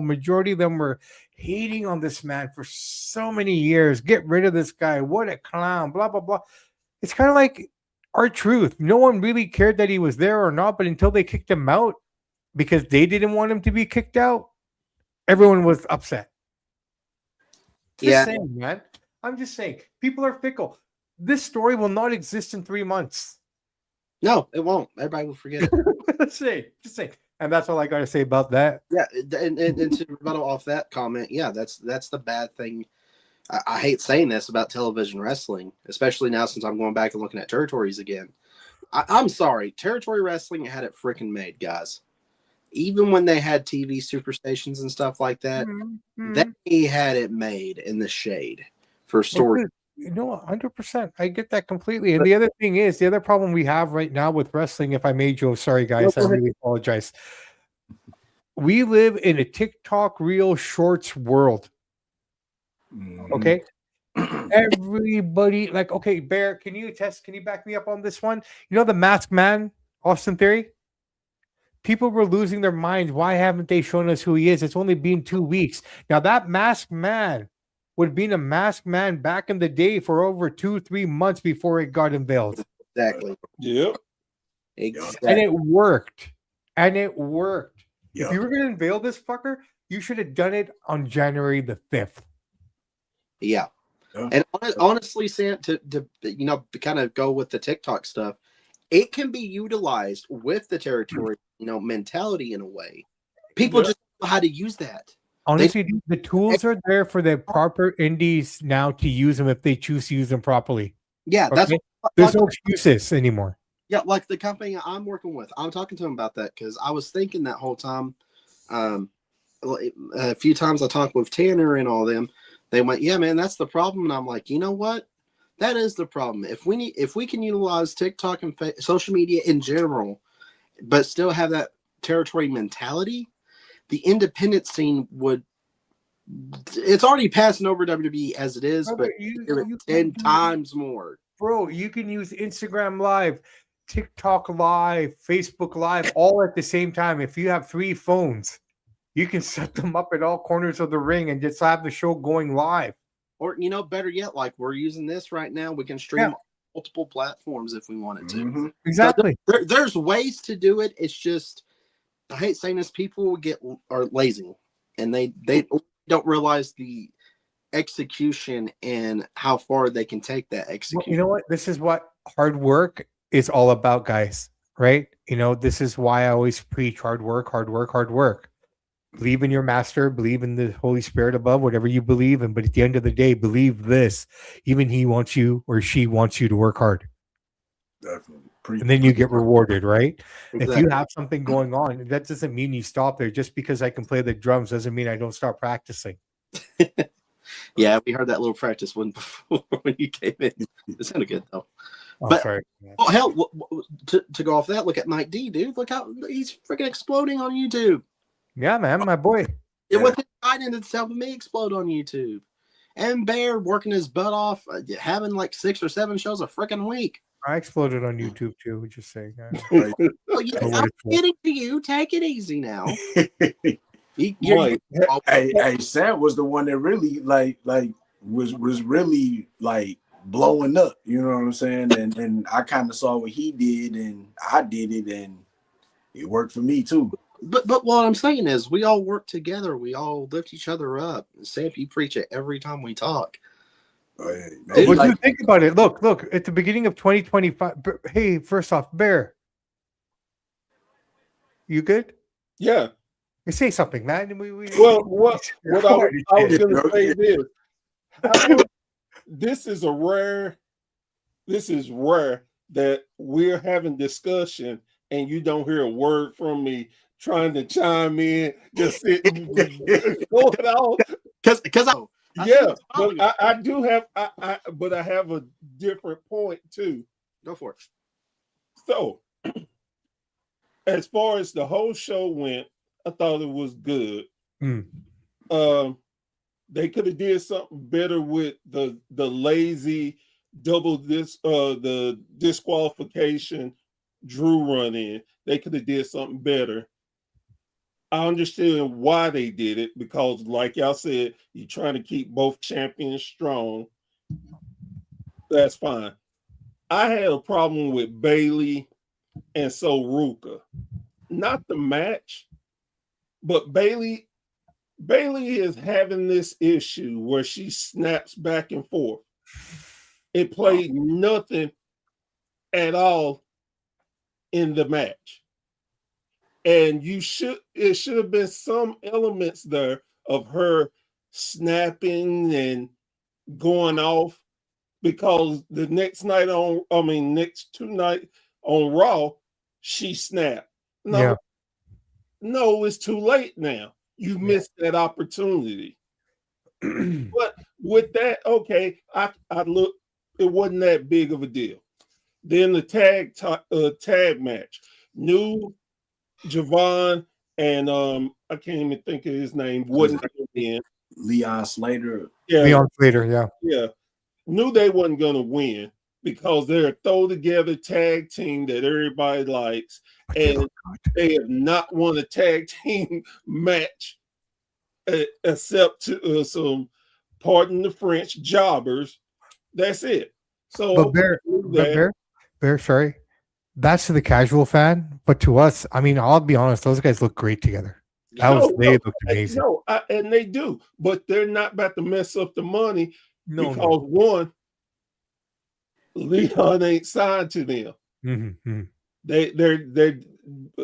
majority of them were hating on this man for so many years. Get rid of this guy. What a clown. Blah, blah, blah. It's kind of like R-Truth. No one really cared that he was there or not, but until they kicked him out because they didn't want him to be kicked out, everyone was upset. Just saying, man. I'm just saying. People are fickle. This story will not exist in 3 months. No, it won't. Everybody will forget it. Just say. And that's all I got to say about that. Yeah, and to rebuttal off that comment, yeah, that's the bad thing. I hate saying this about television wrestling, especially now since I'm going back and looking at territories again. I'm sorry. Territory wrestling had it freaking made, guys. Even when they had TV superstations and stuff like that, they had it made in the shade for story. 100%. I get that completely. And the other thing is, the other problem we have right now with wrestling, if I may, Joe, sorry, guys, I really apologize. We live in a TikTok Reel Shorts world. Okay? Everybody, like, okay, Bear, can you back me up on this one? You know the Masked Man, Austin Theory? People were losing their minds. Why haven't they shown us who he is? It's only been 2 weeks. Now, that Masked Man would have been a masked man back in the day for over 2-3 months before it got unveiled. Exactly. Yep. Exactly. And it worked. Yep. If you were going to unveil this fucker, you should have done it on January the 5th. Yeah. And honestly, Sam, to kind of go with the TikTok stuff, it can be utilized with the territory, mentality in a way. People just know how to use that. Honestly, the tools are there for the proper indies now to use them if they choose to use them properly. Yeah, okay? There's no excuses anymore. Yeah, like the company I'm working with, I'm talking to them about that because I was thinking that whole time. A few times I talked with Tanner and all them, they went, "Yeah, man, that's the problem." And I'm like, you know what? That is the problem. If we can utilize TikTok and social media in general, but still have that territory mentality, the independent scene it's already passing over WWE as it is, but you 10 times more. Bro, you can use Instagram Live, TikTok Live, Facebook Live, all at the same time. If you have 3 phones, you can set them up at all corners of the ring and just have the show going live. Or, better yet, like we're using this right now, we can stream multiple platforms if we wanted to. Exactly. So there's ways to do it. It's just, I hate saying this, people are lazy. and they don't realize the execution and how far they can take that Well, execution. you know what? This is what hard work is all about, guys. Right? You know, this is why I always preach hard work, hard work, hard work. Believe in your master, believe in the Holy Spirit above, whatever you believe in. But at the end of the day, believe this: even he wants you or she wants you to work hard. Definitely. And then you get rewarded, right? Exactly. If you have something going on, that doesn't mean you stop there. Just because I can play the drums doesn't mean I don't start practicing. Yeah, we heard that little practice one before when you came in. It sounded good though. Oh, But- sorry. Oh hell, to go off that, look at Mike D, dude. Look how he's freaking exploding on YouTube. Yeah, man, my boy. Yeah. With his guidance, it's helping me explode on YouTube. And Bear working his butt off, having like 6 or 7 shows a freaking week. I exploded on YouTube too. Just saying. Well, yeah, Oh, what I'm it's for. getting to you. Take it easy now. Mike, Hey, Sam was the one that really was really like blowing up. You know what I'm saying? And I kind of saw what he did, and I did it, and it worked for me too. But what I'm saying is, we all work together. We all lift each other up. Samp, you preach it every time we talk. Man, What do you think about it? Look, at the beginning of 2025. Hey, first off, Bear, you good? yeah. You say something, man. Well, what I was going to say this is rare that we're having discussion and you don't hear a word from me trying to chime in, just sitting, going out. Because Yeah, but I do have, but I have a different point too. Go for it. So, as far as the whole show went, I thought it was good. They could have did something better with the lazy the disqualification Drew run in. They could have did something better. I understand why they did it, because like y'all said, you're trying to keep both champions strong. That's fine. I had a problem with Bailey and Ruka. Not the match, but Bailey is having this issue where she snaps back and forth. It played nothing at all in the match. And it should have been some elements there of her snapping and going off, because the next 2 nights on Raw, she snapped. No, it's too late now. You missed that opportunity. But with that, okay, I look, it wasn't that big of a deal. Then the tag match, New Javon and I can't even think of his name. Wasn't in Leon Slater. Yeah, Leon Slater. Yeah, knew they wasn't gonna win because they're a throw together tag team that everybody likes, and they have not won a tag team match except to some, pardon the French, jobbers. That's it. So, Bear, sorry. That's to the casual fan, but to us, I mean, I'll be honest, those guys look great together. They looked amazing. And they do, but they're not about to mess up the money because one, Leon ain't signed to them. Mm-hmm. They're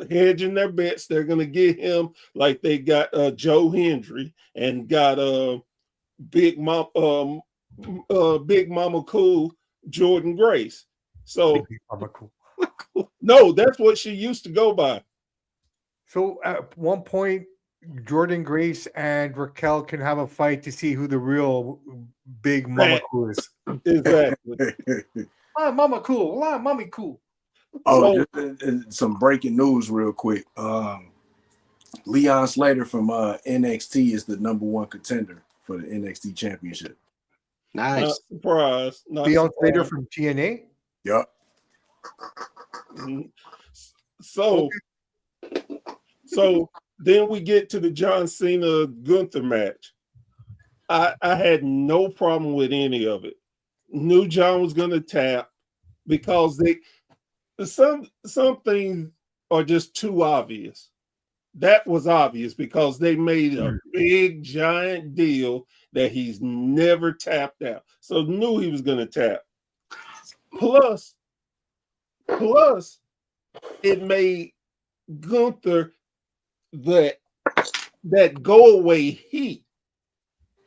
hedging their bets. They're gonna get him like they got Joe Hendry and got Big Mama Cool Jordan Grace. So Big Mama Cool. No, that's what she used to go by. So at one point, Jordan Grace and Raquel can have a fight to see who the real Big Mama Cool is. Exactly. Mama Cool. Mommy Cool. Oh, just, some breaking news real quick. Leon Slater from NXT is the #1 contender for the NXT championship. Nice. Not surprised. Leon Slater from TNA? Yep. So then we get to the John Cena Gunther match. I had no problem with any of it. Knew John was going to tap because some things are just too obvious. that was obvious because they made a big giant deal that he's never tapped out. So knew he was going to tap. Plus, it made Gunther that go away heat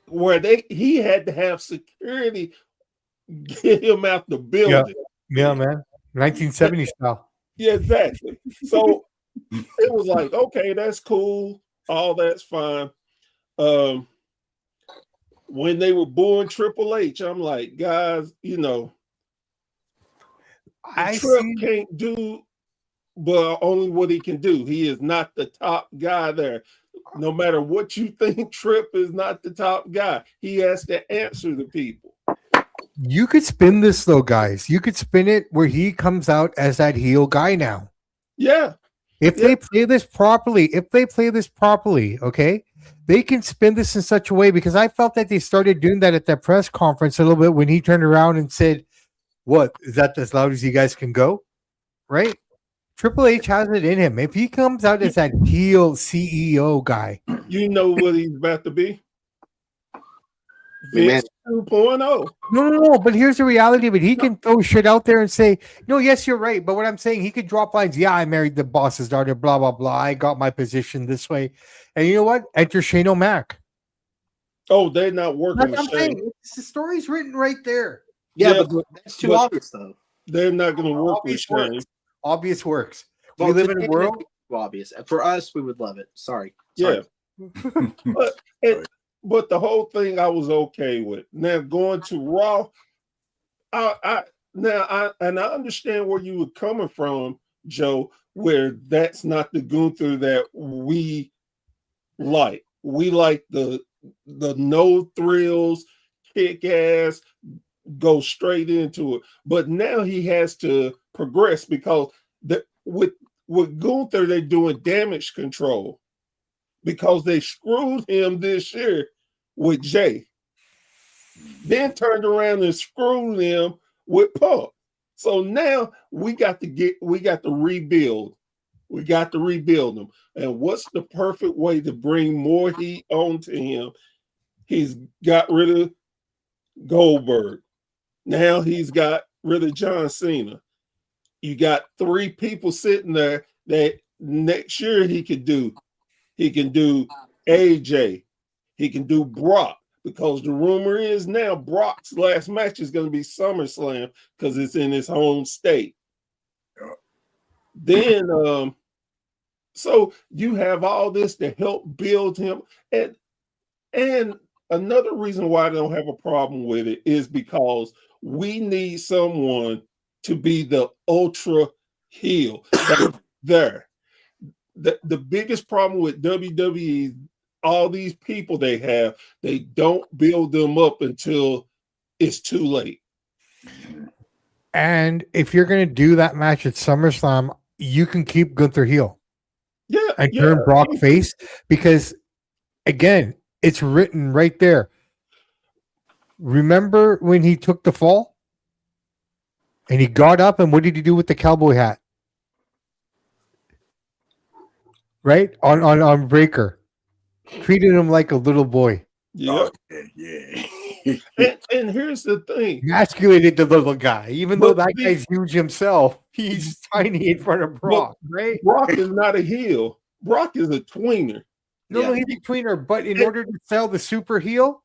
where he had to have security get him out the building. Yeah, man. 1970 style. Yeah, exactly. So it was like, okay, that's cool. All that's fine. When they were booing Triple H, I'm like, guys, Trip can't do but only what he can do. He is not the top guy there. No matter what you think, Trip is not the top guy. He has to answer the people. You could spin this though, guys. You could spin it where he comes out as that heel guy now. Yeah. If they play this properly, okay, they can spin this in such a way, because I felt that they started doing that at that press conference a little bit when he turned around and said, "What is that? As loud as you guys can go?" Right? Triple H has it in him. If he comes out as that heel CEO guy, you know what he's about to be. Vince 2.0. No. But here's the reality of it. He can throw shit out there and say, "No, yes, you're right." But what I'm saying, he could drop lines. Yeah, I married the boss's daughter. Blah blah blah. I got my position this way. And you know what? Enter Shane O'Mac. Oh, they're not working with Shane. The story's written right there. Yeah, but that's too obvious, though. They're not going to work with Shane. Obvious works. Well, we live in a world. Obvious. For us, we would love it. Sorry. Yeah. But the whole thing I was okay with. Now going to Raw, I understand where you were coming from, Joe, where that's not the Gunther that we like. We like the no thrills, kick ass, go straight into it. But now he has to progress because with Gunther, they're doing damage control because they screwed him this year with Jay. Then turned around and screwed him with Punk. So now we got to rebuild. We got to rebuild him. And what's the perfect way to bring more heat onto him? He's got rid of Goldberg. Now he's got rid of John Cena. You got 3 people sitting there that next year he can do. He can do AJ. He can do Brock, because the rumor is now Brock's last match is going to be SummerSlam because it's in his home state. Then, so you have all this to help build him. And another reason why I don't have a problem with it is because we need someone to be the ultra heel there. The biggest problem with WWE, all these people they don't build them up until it's too late. And if you're going to do that match at SummerSlam, you can keep Gunther heel. Yeah. And turn Brock face, because, again, it's written right there. Remember when he took the fall? And he got up, and what did he do with the cowboy hat? Right? On Breaker. Treated him like a little boy. Yeah. Yeah. And here's the thing. Emasculated the little guy, even though that guy's huge himself. He's tiny in front of Brock, right? Brock is not a heel. Brock is a tweener. No, he's a tweener. But in order to sell the super heel,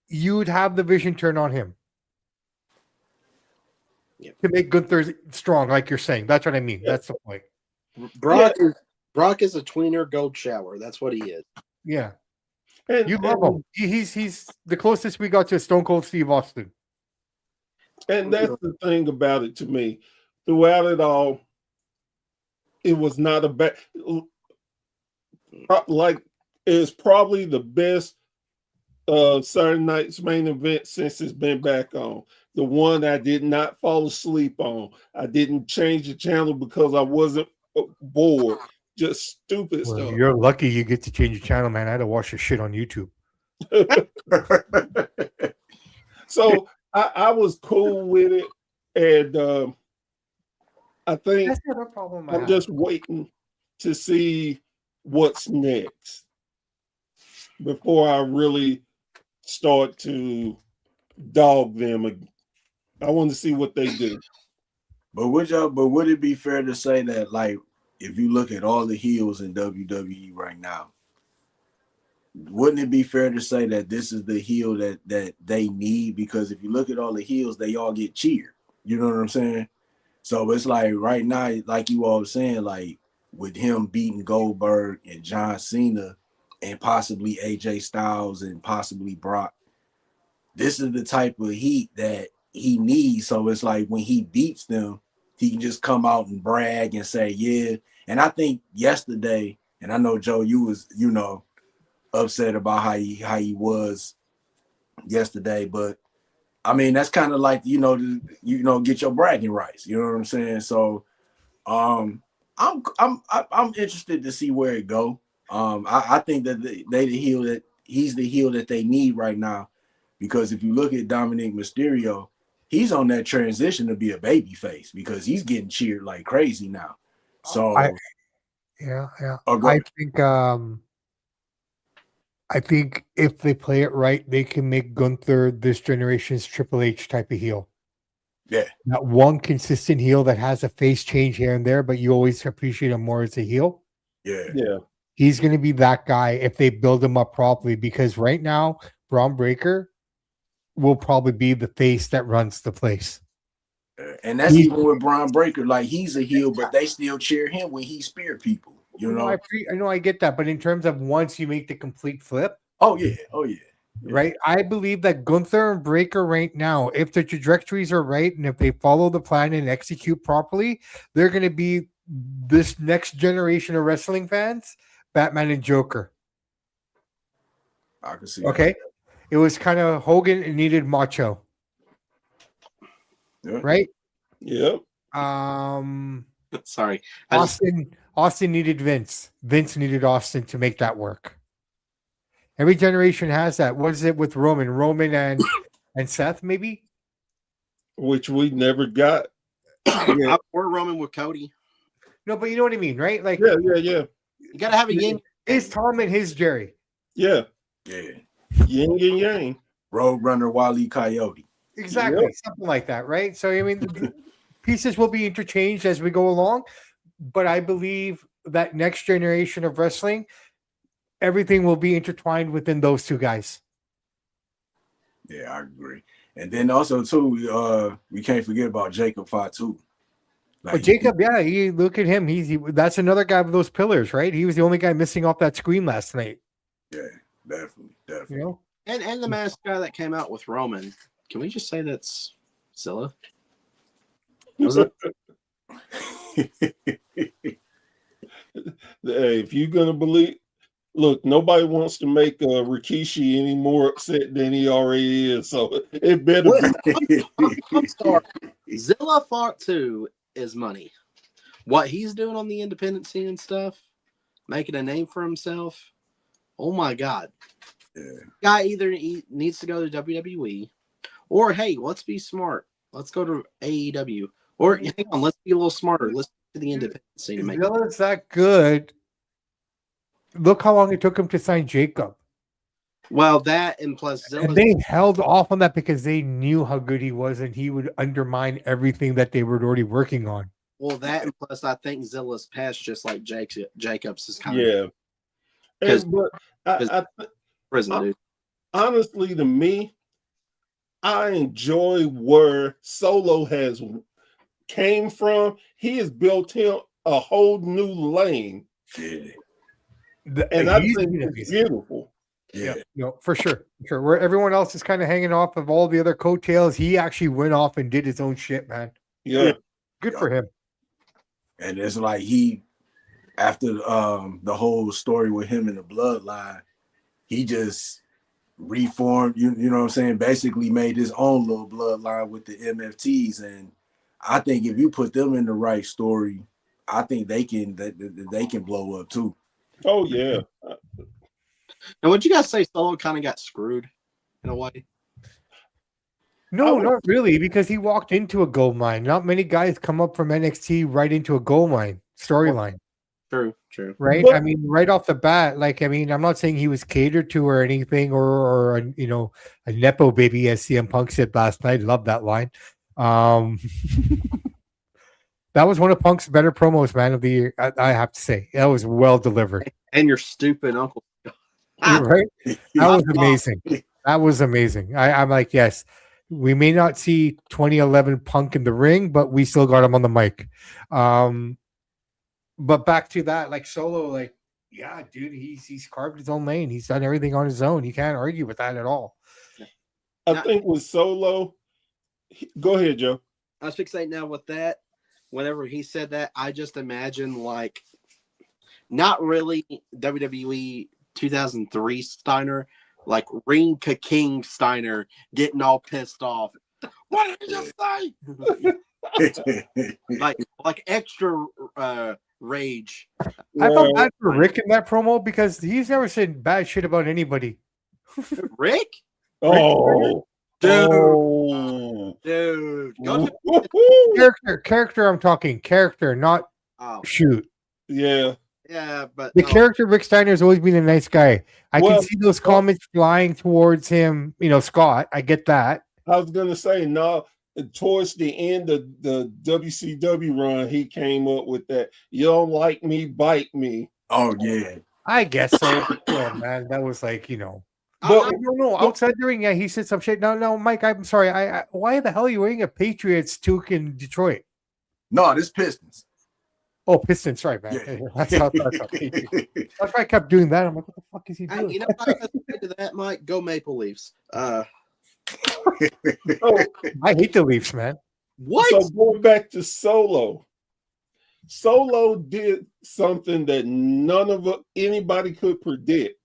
you would have the vision turn on him. Yep. To make Gunther strong, like you're saying. That's what I mean. That's the point. Brock is a tweener gold shower. That's what he is. Yeah. And you love him. He's the closest we got to Stone Cold Steve Austin. And that's the thing about it to me. Throughout it all, it was not a bad, like, it's probably the best Saturday night's main event since it's been back on. The one I did not fall asleep on. I didn't change the channel because I wasn't bored. Just stupid stuff. You're lucky you get to change your channel, man. I had to watch your shit on YouTube. So I was cool with it, and I think I'm just waiting to see what's next before I really start to dog them. I want to see what they do. But would it be fair to say that, like, if you look at all the heels in WWE right now, wouldn't it be fair to say that this is the heel that they need? Because if you look at all the heels, they all get cheered. You know what I'm saying? So it's like right now, like you all were saying, like with him beating Goldberg and John Cena and possibly AJ Styles and possibly Brock, this is the type of heat that he needs. So it's like when he beats them, he can just come out and brag and say, yeah. And I think yesterday, and I know Joe, you was, upset about how he was yesterday, but I mean that's kind of like get your bragging rights. You know what I'm saying? So I'm interested to see where it go. I think that he's the heel that they need right now, because if you look at Dominic Mysterio, he's on that transition to be a baby face because he's getting cheered like crazy now. So I think if they play it right, they can make Gunther this generation's Triple H type of heel. Yeah. Not one consistent heel that has a face change here and there, but you always appreciate him more as a heel. Yeah. Yeah. He's going to be that guy if they build him up properly, because right now, Braun Breaker will probably be the face that runs the place. And that's even with Braun Breaker. Like, he's a heel, but they still cheer him when he spear people. You know, I know, I get that, but in terms of once you make the complete flip, oh yeah. Right. I believe that Gunther and Breaker right now, if the trajectories are right and if they follow the plan and execute properly, they're going to be this next generation of wrestling fans, Batman and Joker. I can see. Okay, it was kind of Hogan and needed Macho. Yeah. Right. Yep. Sorry. Austin needed Vince. Vince needed Austin to make that work. Every generation has that. What is it with Roman and Seth, maybe? Which we never got. Yeah. Or Roman with Cody. No, but you know what I mean, right? Like, yeah. You got to have a yin. His Tom and his Jerry. Yeah. Yin and yang. Roadrunner, Wile E. Coyote. Exactly. Yep. Something like that, right? So, I mean, the pieces will be interchanged as we go along, but I believe that next generation of wrestling, everything will be intertwined within those two guys. Yeah, I agree. And then also, too, we can't forget about Jacob Fatu. Like, Jacob, he look at him. That's another guy with those pillars, right? He was the only guy missing off that screen last night. Yeah, definitely. You know? And the masked guy that came out with Roman. Can we just say that's Zilla? Was it? Hey, if you're gonna believe, look, nobody wants to make Rikishi any more upset than he already is, so it better be. I'm sorry. Zilla Fatu is money. What he's doing on the independent scene and stuff, making a name for himself. Oh my God. Yeah. Guy either needs to go to WWE, or hey, let's be smart. Let's go to AEW. Or hang on, let's be a little smarter. Let's go to the independent scene. Zilla's that good. Look how long it took him to sign Jacob. Well, that and plus Zilla. And they held off on that because they knew how good he was and he would undermine everything that they were already working on. Well, that and plus I think Zilla's past just like Jacob's is kind of. Yeah. Prison, dude. Honestly, to me, I enjoy where Solo came from. He has built him a whole new lane. Yeah. And I think it's beautiful. Yeah. For sure. Where everyone else is kind of hanging off of all the other coattails, he actually went off and did his own shit, man. Yeah. Good for him. And it's like after the whole story with him in the bloodline, he just reformed, you know what I'm saying, basically made his own little bloodline with the MFTs. And I think if you put them in the right story, I think they can blow up too. Oh yeah. And would you guys say Solo kind of got screwed in a way? No, not really, because he walked into a gold mine. Not many guys come up from NXT right into a gold mine storyline. True. right? But I mean, right off the bat, like, I mean, I'm not saying he was catered to or anything, or a nepo baby, as CM Punk said last night. Love that line. Um, that was one of Punk's better promos, man, of the year. I have to say, that was well delivered. And your stupid uncle. You're right? That was amazing. That was amazing. I'm like, yes, we may not see 2011 Punk in the ring, but we still got him on the mic. But back to that, like Solo, like, yeah, dude, he's carved his own lane. He's done everything on his own. You can't argue with that at all. I think with Solo, go ahead, Joe. I was fixating now with that. Whenever he said that, I just imagine like not really WWE 2003 Steiner, like Ring King Steiner getting all pissed off. What did you just say? like extra rage. I felt bad for Rick in that promo because he's never said bad shit about anybody. Rick? Oh, dude. Character. I'm talking character, not shoot. Yeah, but the character Rick Steiner has always been a nice guy. I can see those comments flying towards him. Scott. I get that. I was gonna say no. Towards the end of the WCW run, he came up with that. You don't like me, bite me. Oh yeah, I guess so. Yeah, man, that was like But no. Outside the ring, yeah, he said some shit. No, Mike, I'm sorry. I why the hell are you wearing a Patriots toque in Detroit? no, this Pistons. Oh, Pistons, sorry, man. Yeah. That's why I kept doing that. I'm like, what the fuck is he doing? You know what I have to say to that, Mike? Go Maple Leafs. I hate the Leafs, man. What? So going back to Solo did something that anybody could predict.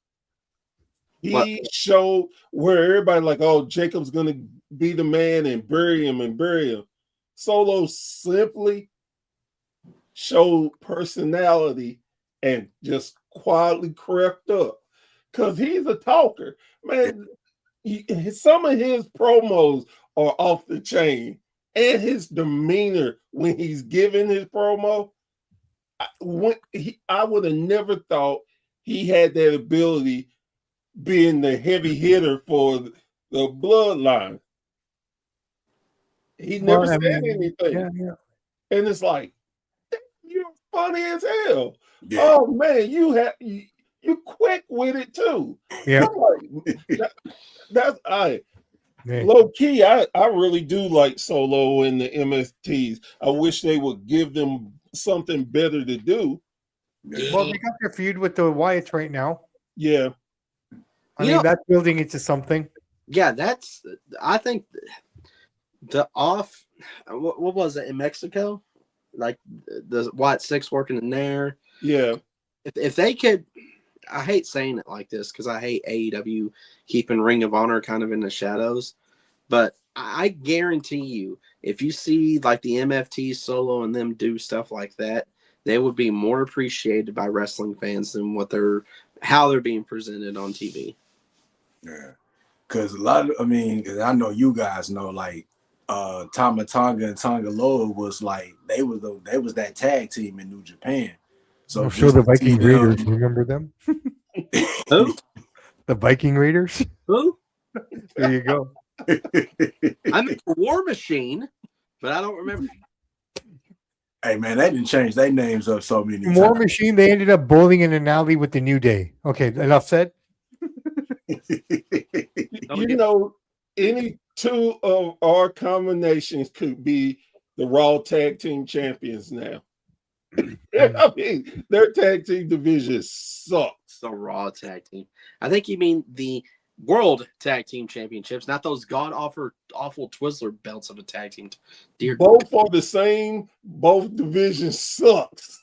He showed where everybody like, oh, Jacob's gonna be the man and bury him. Solo simply showed personality and just quietly crept up because he's a talker, man. Some of his promos are off the chain, and his demeanor when he's giving his promo. I would have never thought he had that ability, being the heavy hitter for the bloodline. He never said anything, and it's like, you're funny as hell. Yeah. Oh man, you quick with it too. Yeah. That's low key. I really do like Solo and the MSTs. I wish they would give them something better to do. Well, they got their feud with the Wyatts right now. Yeah. I mean, that's building into something. Yeah, I think the off, what was it in Mexico? Like the White Six working in there. Yeah. If they could, I hate saying it like this because I hate AEW keeping Ring of Honor kind of in the shadows, but I guarantee you, if you see like the MFT Solo and them do stuff like that, they would be more appreciated by wrestling fans than how they're being presented on TV. Yeah, because I know you guys know, like Tama Tonga and Tonga Loa was like they was that tag team in New Japan. So I'm sure the Viking Raiders, remember them? Who? The Viking Raiders? Who? There you go. I mean, War Machine, but I don't remember. Hey man, they didn't change their names up so many times. War Machine, they ended up bowling in an alley with the New Day. Okay, enough said. Any two of our combinations could be the Raw Tag Team Champions now. I mean, their tag team division sucks. The Raw Tag Team. I think you mean the World Tag Team Championships, not those awful Twizzler belts of a tag team. Both are the same. Both divisions sucks.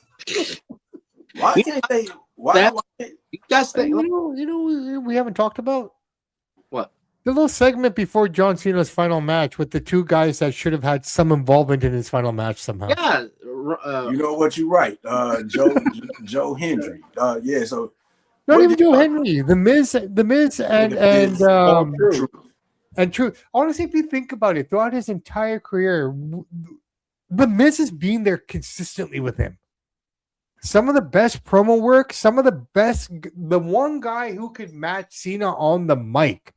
Why can't they? Why? You guys think? We haven't talked about what? The little segment before John Cena's final match with the two guys that should have had some involvement in his final match somehow. Yeah. You know what? You're right. Joe Hendry. Yeah. So not even Joe Henry. The Miz and True. Honestly, if you think about it, throughout his entire career, the Miz has been there consistently with him. some of the best promo work, some of the best. The one guy who could match Cena on the mic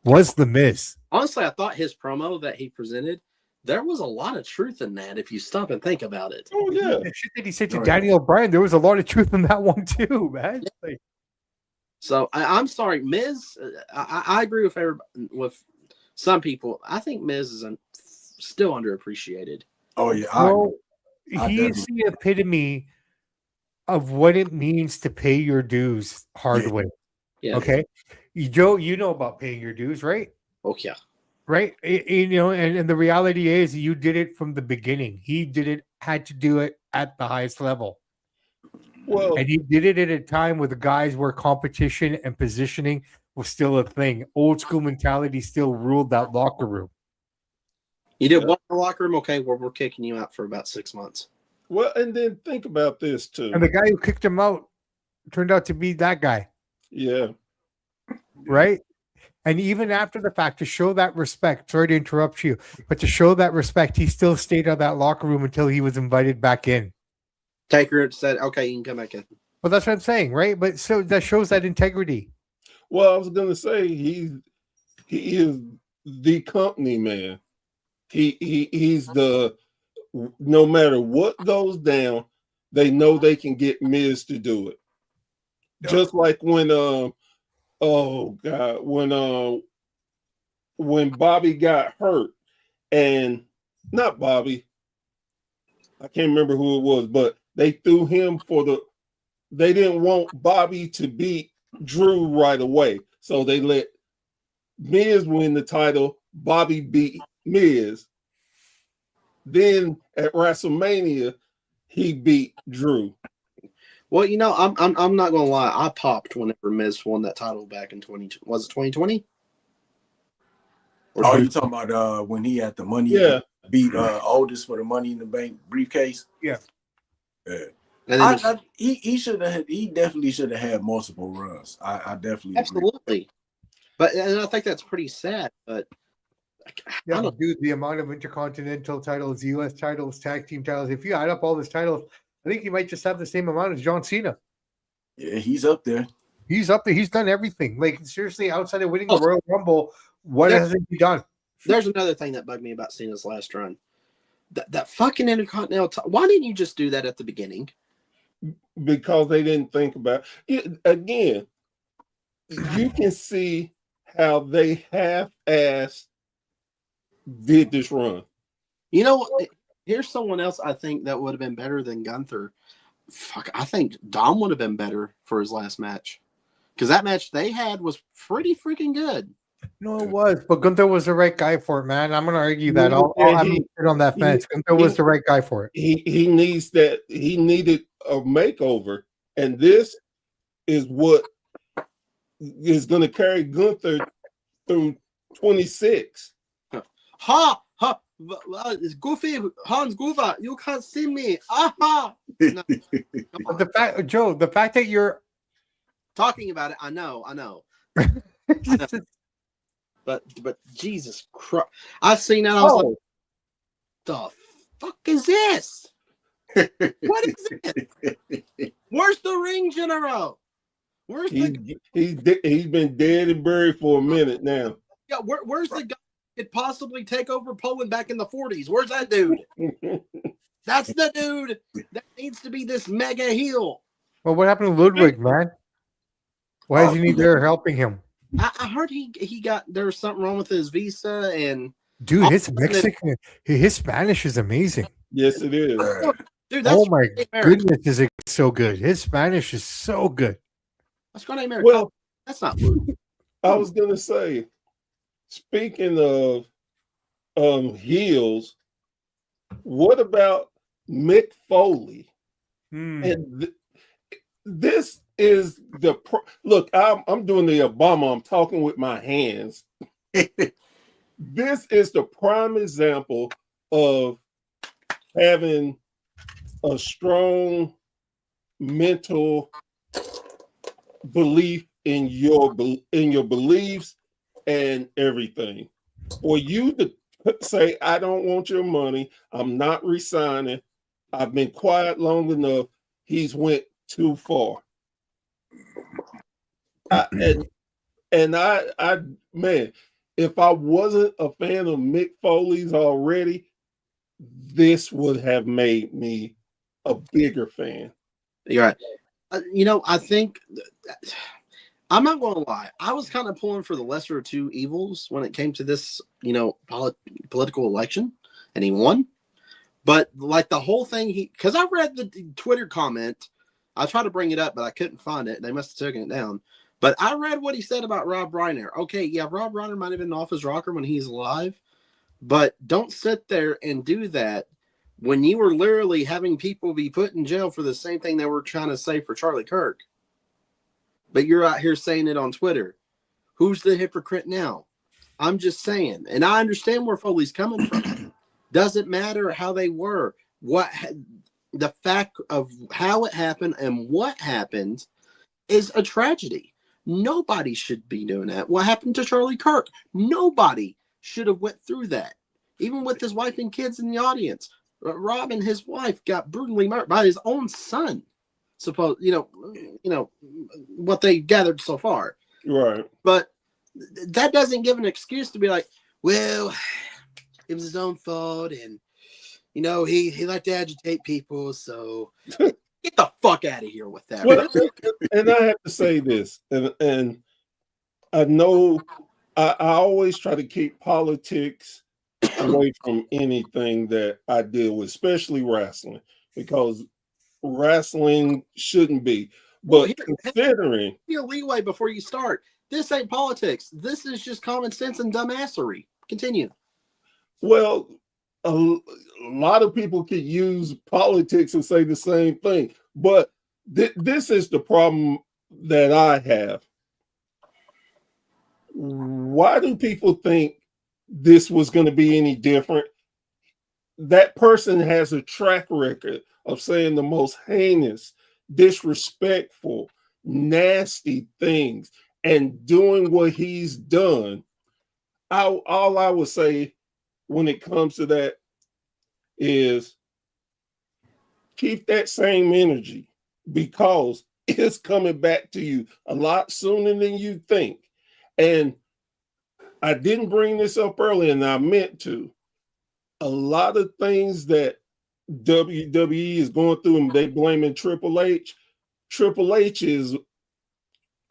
was The Miz. Honestly, I thought his promo that he presented, there was a lot of truth in that if you stop and think about it. Oh yeah. The shit that he said to Oh, Daniel Bryan, there was a lot of truth in that one too, man. Like, So I'm sorry, Miz. I agree with with some people. I think Miz is still underappreciated. Oh yeah, well, I he's the epitome of what it means to pay your dues hard Yeah. way. Yeah. Okay, Joe, you know about paying your dues, right? Oh yeah. Right. You know, and the reality is, you did it from the beginning. He did it, had to do it at the highest level. Well, And he did it at a time where the guys where competition and positioning was still a thing. Old school mentality still ruled that locker room. You did one in the locker room. Okay, we're kicking you out for about 6 months. well, and then think about this too. And the guy who kicked him out turned out to be that guy. Yeah. Right. And even after the fact, to show that respect, sorry to interrupt you, but to show that respect, he still stayed out of that locker room until he was invited back in. Taker said, okay, you can come back in. Well, that's what I'm saying, right? But so that shows that integrity. Well, I was gonna say he is the company man. He's the, no matter what goes down, they know they can get Miz to do it. Yeah. Just like when oh God, when Bobby got hurt, and not Bobby, I can't remember who it was, but they threw him they didn't want Bobby to beat Drew right away. So they let Miz win the title, Bobby beat Miz. Then at WrestleMania, he beat Drew. Well, you know, I'm not gonna lie. I popped whenever Miz won that title back in 2020? Oh, you talking about when he had the money? Yeah. Beat Otis for the Money in the Bank briefcase. Yeah. Yeah. And then He definitely should have had multiple runs. I definitely agree. absolutely. And I think that's pretty sad. But I Yeah, don't, dude, the amount of intercontinental titles, U.S. titles, tag team titles, if you add up all these titles, I think he might just have the same amount as John Cena. Yeah, he's up there. He's up there. He's done everything. Like, seriously, outside of winning the Royal Rumble, what hasn't he done? there's another thing that bugged me about Cena's last run. That fucking intercontinental. Why didn't you just do that at the beginning? Because they didn't think about it. Again, you can see how they half-assed did this run. You know what? Here's someone else I think that would have been better than Gunther. Fuck, I think Dom would have been better for his last match. Because that match they had was pretty freaking good. No, it was, but Gunther was the right guy for it, man. I'm going to argue that. I'm sit on that fence. Gunther was the right guy for it. He needs that. He needed a makeover, and this is what is going to carry Gunther through 26. Ha! It's Goofy, Hans Goofer. You can't see me. Aha! No, But the fact, Joe, the fact that you're talking about it, I know. But Jesus Christ, I've seen that. I was like, the fuck is this? What is it? Where's the ring general? Where's He's been dead and buried for a minute now. where's the guy that could possibly take over Poland back in the 40s? Where's that dude? That's the dude that needs to be this mega heel. Well, what happened to Ludwig, man? Why is he need there helping him? I heard he got there was something wrong with his visa and dude, his Spanish is amazing. Yes, it is. Dude, that's oh my goodness, is it so good? His Spanish is so good. That's Granny America. Well, that's not good. I was gonna say, speaking of heels, what about Mick Foley? And this is look. I'm doing the Obama. I'm talking with my hands. This is the prime example of having a strong mental belief in your beliefs and everything. For you to say, I don't want your money, I'm not resigning, I've been quiet long enough, he's went too far. I man, if I wasn't a fan of Mick Foley's already, this would have made me a bigger fan. You're right. I think I'm not going to lie. I was kind of pulling for the lesser of two evils when it came to this, political election, and he won. But like the whole thing, because I read the Twitter comment, I tried to bring it up, but I couldn't find it. They must have taken it down. But I read what he said about Rob Reiner. Okay, yeah, Rob Reiner might have been an office rocker when he's alive, but don't sit there and do that when you were literally having people be put in jail for the same thing they were trying to say for Charlie Kirk. But you're out here saying it on Twitter. Who's the hypocrite now? I'm just saying. And I understand where Foley's coming from. Doesn't matter how they were. The fact of how it happened and what happened is a tragedy. Nobody should be doing that. What happened to Charlie Kirk? Nobody should have went through that. Even with his wife and kids in the audience. Rob and his wife got brutally murdered by his own son. Suppose what they gathered so far, right? But that doesn't give an excuse to be like, well, it was his own fault, and he liked to agitate people. So get the fuck out of here with that. Well, and I have to say this, and I know I always try to keep politics away from anything that I deal with, especially wrestling, because wrestling shouldn't be. But considering your leeway before you start, this ain't politics. This is just common sense and dumbassery. Continue. Well, a lot of people could use politics and say the same thing, but this is the problem that I have. Why do people think this was going to be any different? That person has a track record of saying the most heinous, disrespectful, nasty things and doing what he's done. All I would say when it comes to that is keep that same energy, because it's coming back to you a lot sooner than you think. And I didn't bring this up earlier, and I meant to. A lot of things that WWE is going through, and they blaming Triple H. Triple H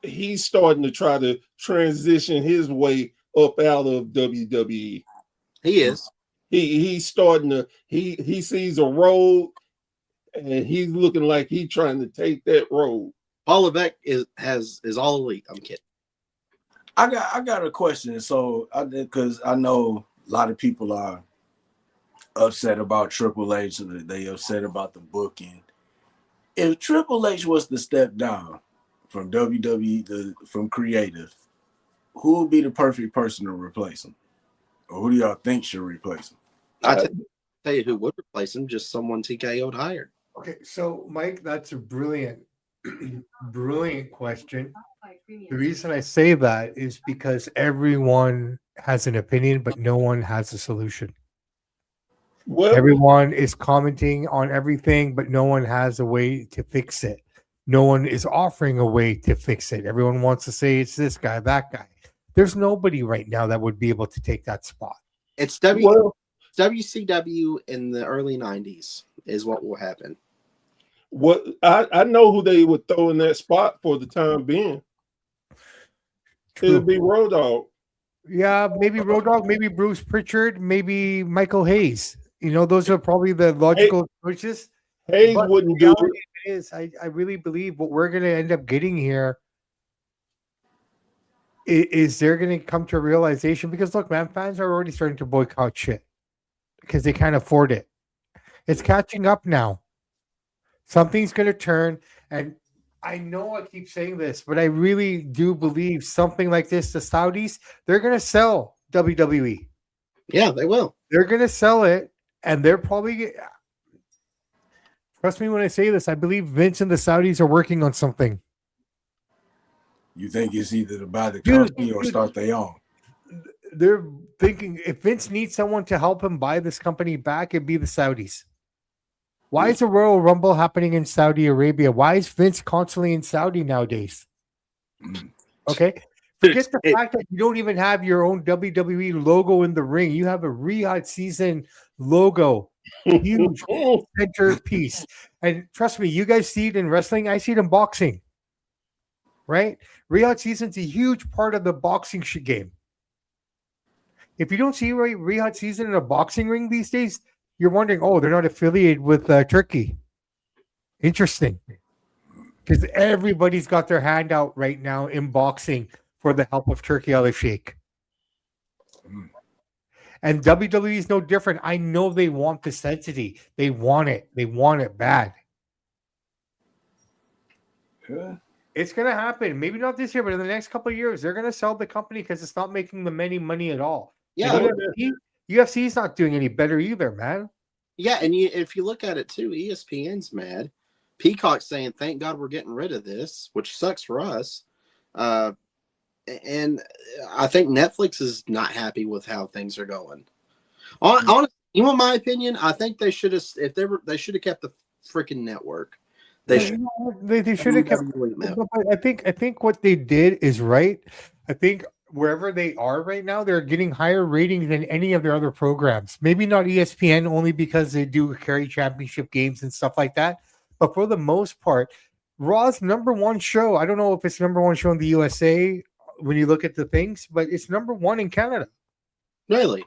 he's starting to try to transition his way up out of WWE. He is. He's starting to he sees a road, and he's looking like he's trying to take that road. Paul Levesque is all elite. I'm kidding. I got a question. So because I know a lot of people are upset about Triple H, they upset about the booking. If Triple H was to step down from WWE, from creative, who would be the perfect person to replace him? Or who do y'all think should replace him? I tell you who would replace him, just someone TKO'd hired. Okay, so Mike, that's a brilliant question. The reason I say that is because everyone has an opinion, but no one has a solution. Well, everyone is commenting on everything, but no one has a way to fix it. No one is offering a way to fix it. Everyone wants to say it's this guy, that guy. There's nobody right now that would be able to take that spot. It's WCW in the early 90s is what will happen. What I know who they would throw in that spot for the time being. True. It'll be Road Dogg. Yeah, maybe Road Dogg, maybe Bruce Pritchard, maybe Michael Hayes. Those are probably the logical choices. Hayes wouldn't do it. I really believe what we're going to end up getting here is they're going to come to a realization, because look, man, fans are already starting to boycott shit because they can't afford it. It's catching up now. Something's going to turn, and I know I keep saying this, but I really do believe something like this, the Saudis, they're going to sell WWE. Yeah, they will. They're going to sell it, and they're probably, trust me when I say this, I believe Vince and the Saudis are working on something. You think it's either to buy the company or start their own? They're thinking if Vince needs someone to help him buy this company back, it'd be the Saudis. Why is a Royal Rumble happening in Saudi Arabia? Why is Vince constantly in Saudi nowadays? Okay. Forget the fact that you don't even have your own WWE logo in the ring. You have a Riyadh season logo. Huge centerpiece. And trust me, you guys see it in wrestling. I see it in boxing. Right? Riyadh season's a huge part of the boxing game. If you don't see Riyadh season in a boxing ring these days, you're wondering, oh, they're not affiliated with Turkey. Interesting. Because everybody's got their hand out right now in boxing for the help of Turkey Al Sheikh. And WWE is no different. I know they want this entity. They want it. They want it bad. Yeah. It's going to happen. Maybe not this year, but in the next couple of years, they're going to sell the company because it's not making them any money at all. Yeah. UFC's not doing any better either, man. Yeah, and if you look at it too, ESPN's mad. Peacock's saying, "Thank God we're getting rid of this," which sucks for us. And I think Netflix is not happy with how things are going. Honestly, you want my opinion? I think they should have, they should have kept the freaking network. They should have kept. I think what they did is right. I think wherever they are right now, they're getting higher ratings than any of their other programs. Maybe not ESPN, only because they do carry championship games and stuff like that. But for the most part, Raw's number one show. I don't know if it's number one show in the USA when you look at the things, but it's number one in Canada. Really?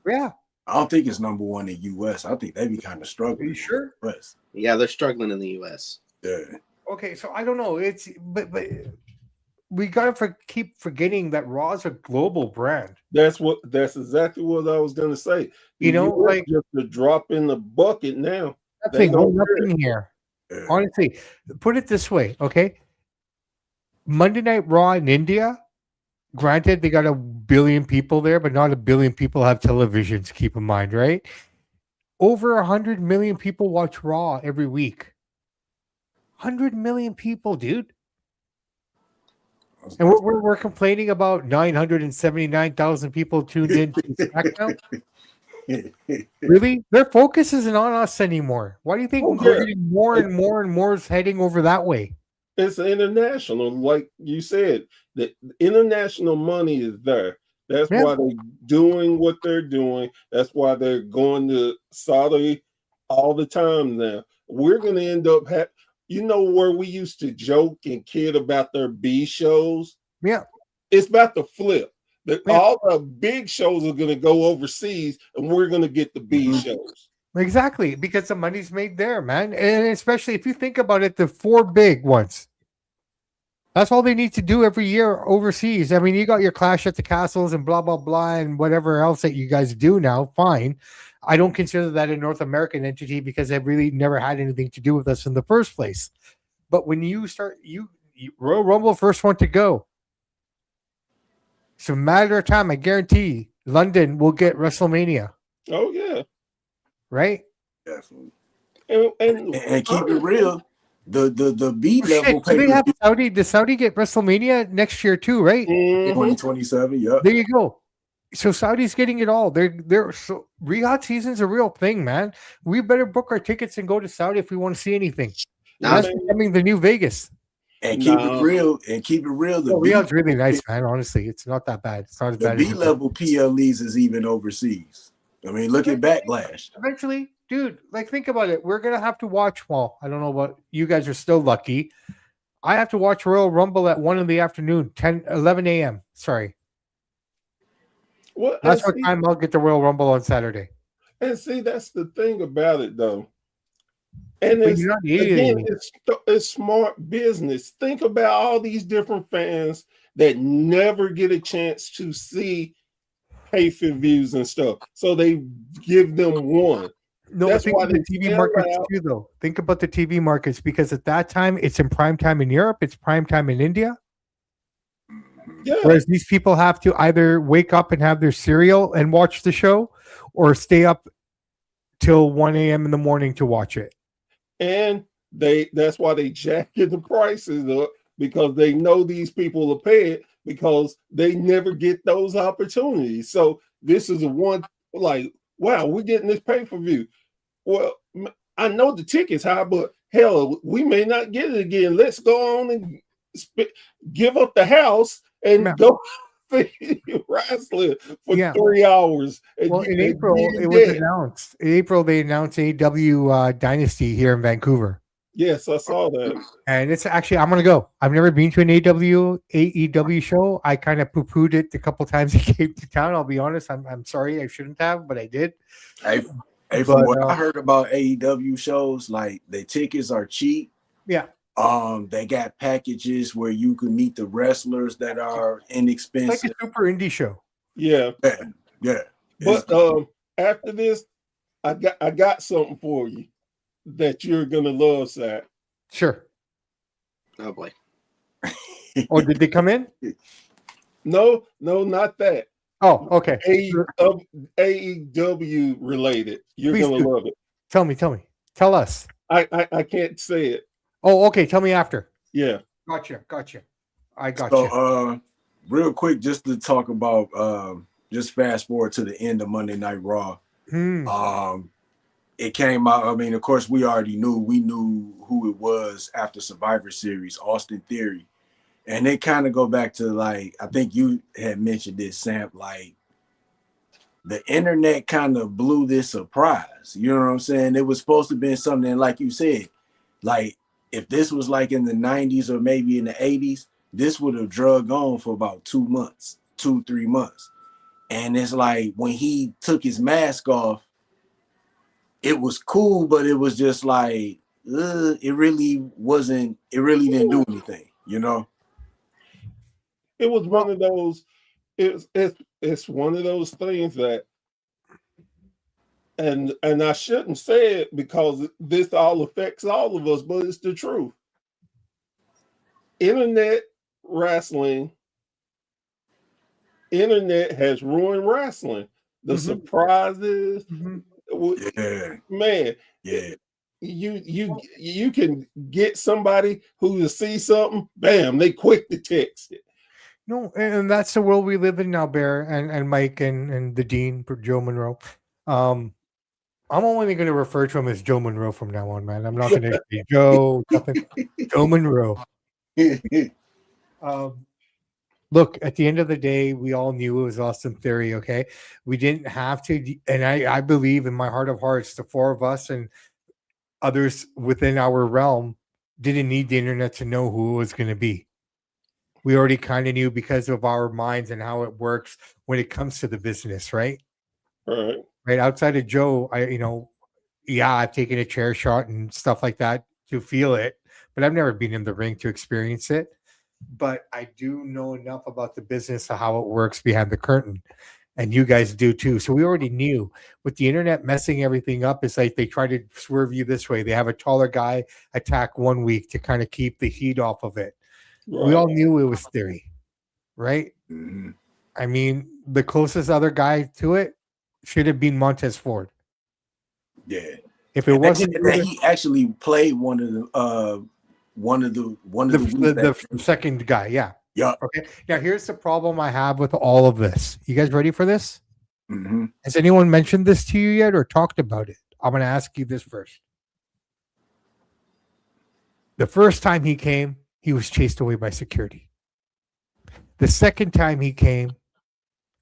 Yeah. I don't think it's number one in US. I think they be kind of struggling. Are you sure? Yeah, they're struggling in the US. Yeah. Okay, so I don't know. It's but we gotta keep forgetting that Raw's a global brand. That's exactly what I was gonna say. You know, like just a drop in the bucket now. Nothing here. Yeah. Honestly, put it this way, okay? Monday Night Raw in India, granted, they got 1 billion people there, but not 1 billion people have televisions, keep in mind, right? Over 100 million people watch Raw every week. 100 million people, dude. And we're complaining about 979,000 people tuned in to SmackDown. Really? Their focus isn't on us anymore. Why do you think we're getting more and more is heading over that way? It's international, like you said. The international money is there. That's why they're doing what they're doing. That's why they're going to Saudi all the time now. We're going to end up you know where we used to joke and kid about their B shows? Yeah. It's about to flip. All the big shows are going to go overseas, and we're going to get the B shows. Exactly, because the money's made there, man. And especially if you think about it, the 4 big ones. That's all they need to do every year overseas. I mean, you got your Clash at the Castles and blah, blah, blah, and whatever else that you guys do now. Fine. I don't consider that a North American entity because they really never had anything to do with us in the first place. But when you start, Royal Rumble, first one to go. It's a matter of time. I guarantee London will get WrestleMania. Oh, yeah. Right? Definitely. And keep it real. The B level. So they have Saudi. Does Saudi get WrestleMania next year too? Right? 2027. Yep. There you go. So Saudi's getting it all. They're so Riyadh season's a real thing, man. We better book our tickets and go to Saudi if we want to see anything. That's becoming the new Vegas. And keep it real. Riyadh's really nice, man. Honestly, it's not that bad. It's not as bad. The B level PLEs is even overseas. I mean, look at Backlash. Eventually, dude, like think about it. We're gonna have to watch. Well, I don't know about you guys. Are still lucky. I have to watch Royal Rumble at 1 in the afternoon, 11 a.m. Sorry. Well, that's what time I'll get the Royal Rumble on Saturday. And see, that's the thing about it, though. And it's smart business. Think about all these different fans that never get a chance to see pay-per-views and stuff. So they give them one. No, that's think of the TV markets too, though. Think about the TV markets because at that time it's in prime time in Europe, it's prime time in India. Yeah. Whereas these people have to either wake up and have their cereal and watch the show or stay up till 1 a.m. in the morning to watch it. And that's why they jacket the prices up because they know these people will pay it because they never get those opportunities. So this is a one like, wow, we're getting this pay-per-view. Well, I know the ticket's high, but hell, we may not get it again. Let's go on and give up the house and go wrestling for 3 hours. Well, in April, it was announced. In April, they announced AEW Dynasty here in Vancouver. Yes, I saw that. And it's actually, I'm going to go. I've never been to an AEW show. I kind of poo-pooed it a couple times it came to town. I'll be honest. I'm sorry. I shouldn't have, but I did. From what I heard about AEW shows, like the tickets are cheap. Yeah. Mm-hmm. They got packages where you can meet the wrestlers that are inexpensive. It's like a super indie show. Yeah. Yeah. But after this, I got something for you that you're gonna love, Zach. Sure. Oh boy. Oh, did they come in? No, not that. Oh, okay. AEW related. You're Please gonna love it. Tell me. Tell us. I can't say it. Oh, okay. Tell me after. Yeah. Gotcha. I got you. So, real quick, just to talk about, just fast forward to the end of Monday Night Raw. It came out. I mean, of course, we knew who it was after Survivor Series, Austin Theory, and they kind of go back to, like, I think you had mentioned this, Samp, like the internet kind of blew this surprise. You know what I'm saying? It was supposed to be something, like you said, like if this was like in the 90s or maybe in the 80s, this would have drug on for about 3 months. And it's like when he took his mask off, it was cool, but it was just like, it really didn't do anything, you know? It was one of those, it's one of those things that, and I shouldn't say it because this all affects all of us, but it's the truth. Internet has ruined wrestling. The surprises, man. Yeah. You can get somebody who will see something, bam, they quick to text it. No, and that's the world we live in now, Bear and Mike and the Dean, Joe Monroe. I'm only going to refer to him as Joe Monroe from now on, man. I'm not going to say Joe, nothing. Joe Monroe. Look, at the end of the day, we all knew it was Austin Theory, okay? We didn't have to, and I believe in my heart of hearts, the four of us and others within our realm didn't need the internet to know who it was going to be. We already kind of knew because of our minds and how it works when it comes to the business, right? Right. Outside of Joe, I've taken a chair shot and stuff like that to feel it, but I've never been in the ring to experience it. But I do know enough about the business of how it works behind the curtain, and you guys do too. So we already knew. With the internet messing everything up, it's like they try to swerve you this way. They have a taller guy attack 1 week to kind of keep the heat off of it. Right. We all knew it was Theory, right? Mm-hmm. I mean, the closest other guy to it should have been Montez Ford. Yeah. If it wasn't that he actually played one of the second guy, yeah. Yeah. Okay. Now here's the problem I have with all of this. You guys ready for this? Mm-hmm. Has anyone mentioned this to you yet or talked about it? I'm going to ask you this first. The first time he came, he was chased away by security. The second time he came,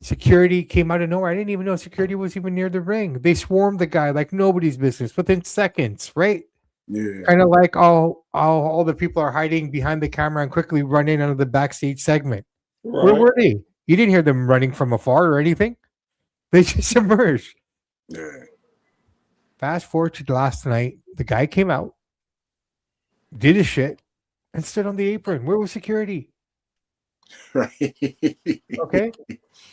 security came out of nowhere. I didn't even know security was even near the ring. They swarmed the guy like nobody's business within seconds, right? Yeah. Kind of like all the people are hiding behind the camera and quickly run in under the backstage segment. Right. Where were they? You didn't hear them running from afar or anything. They just emerged. Yeah. Fast forward to last night. The guy came out, did his shit, and stood on the apron. Where was security? Right. Okay.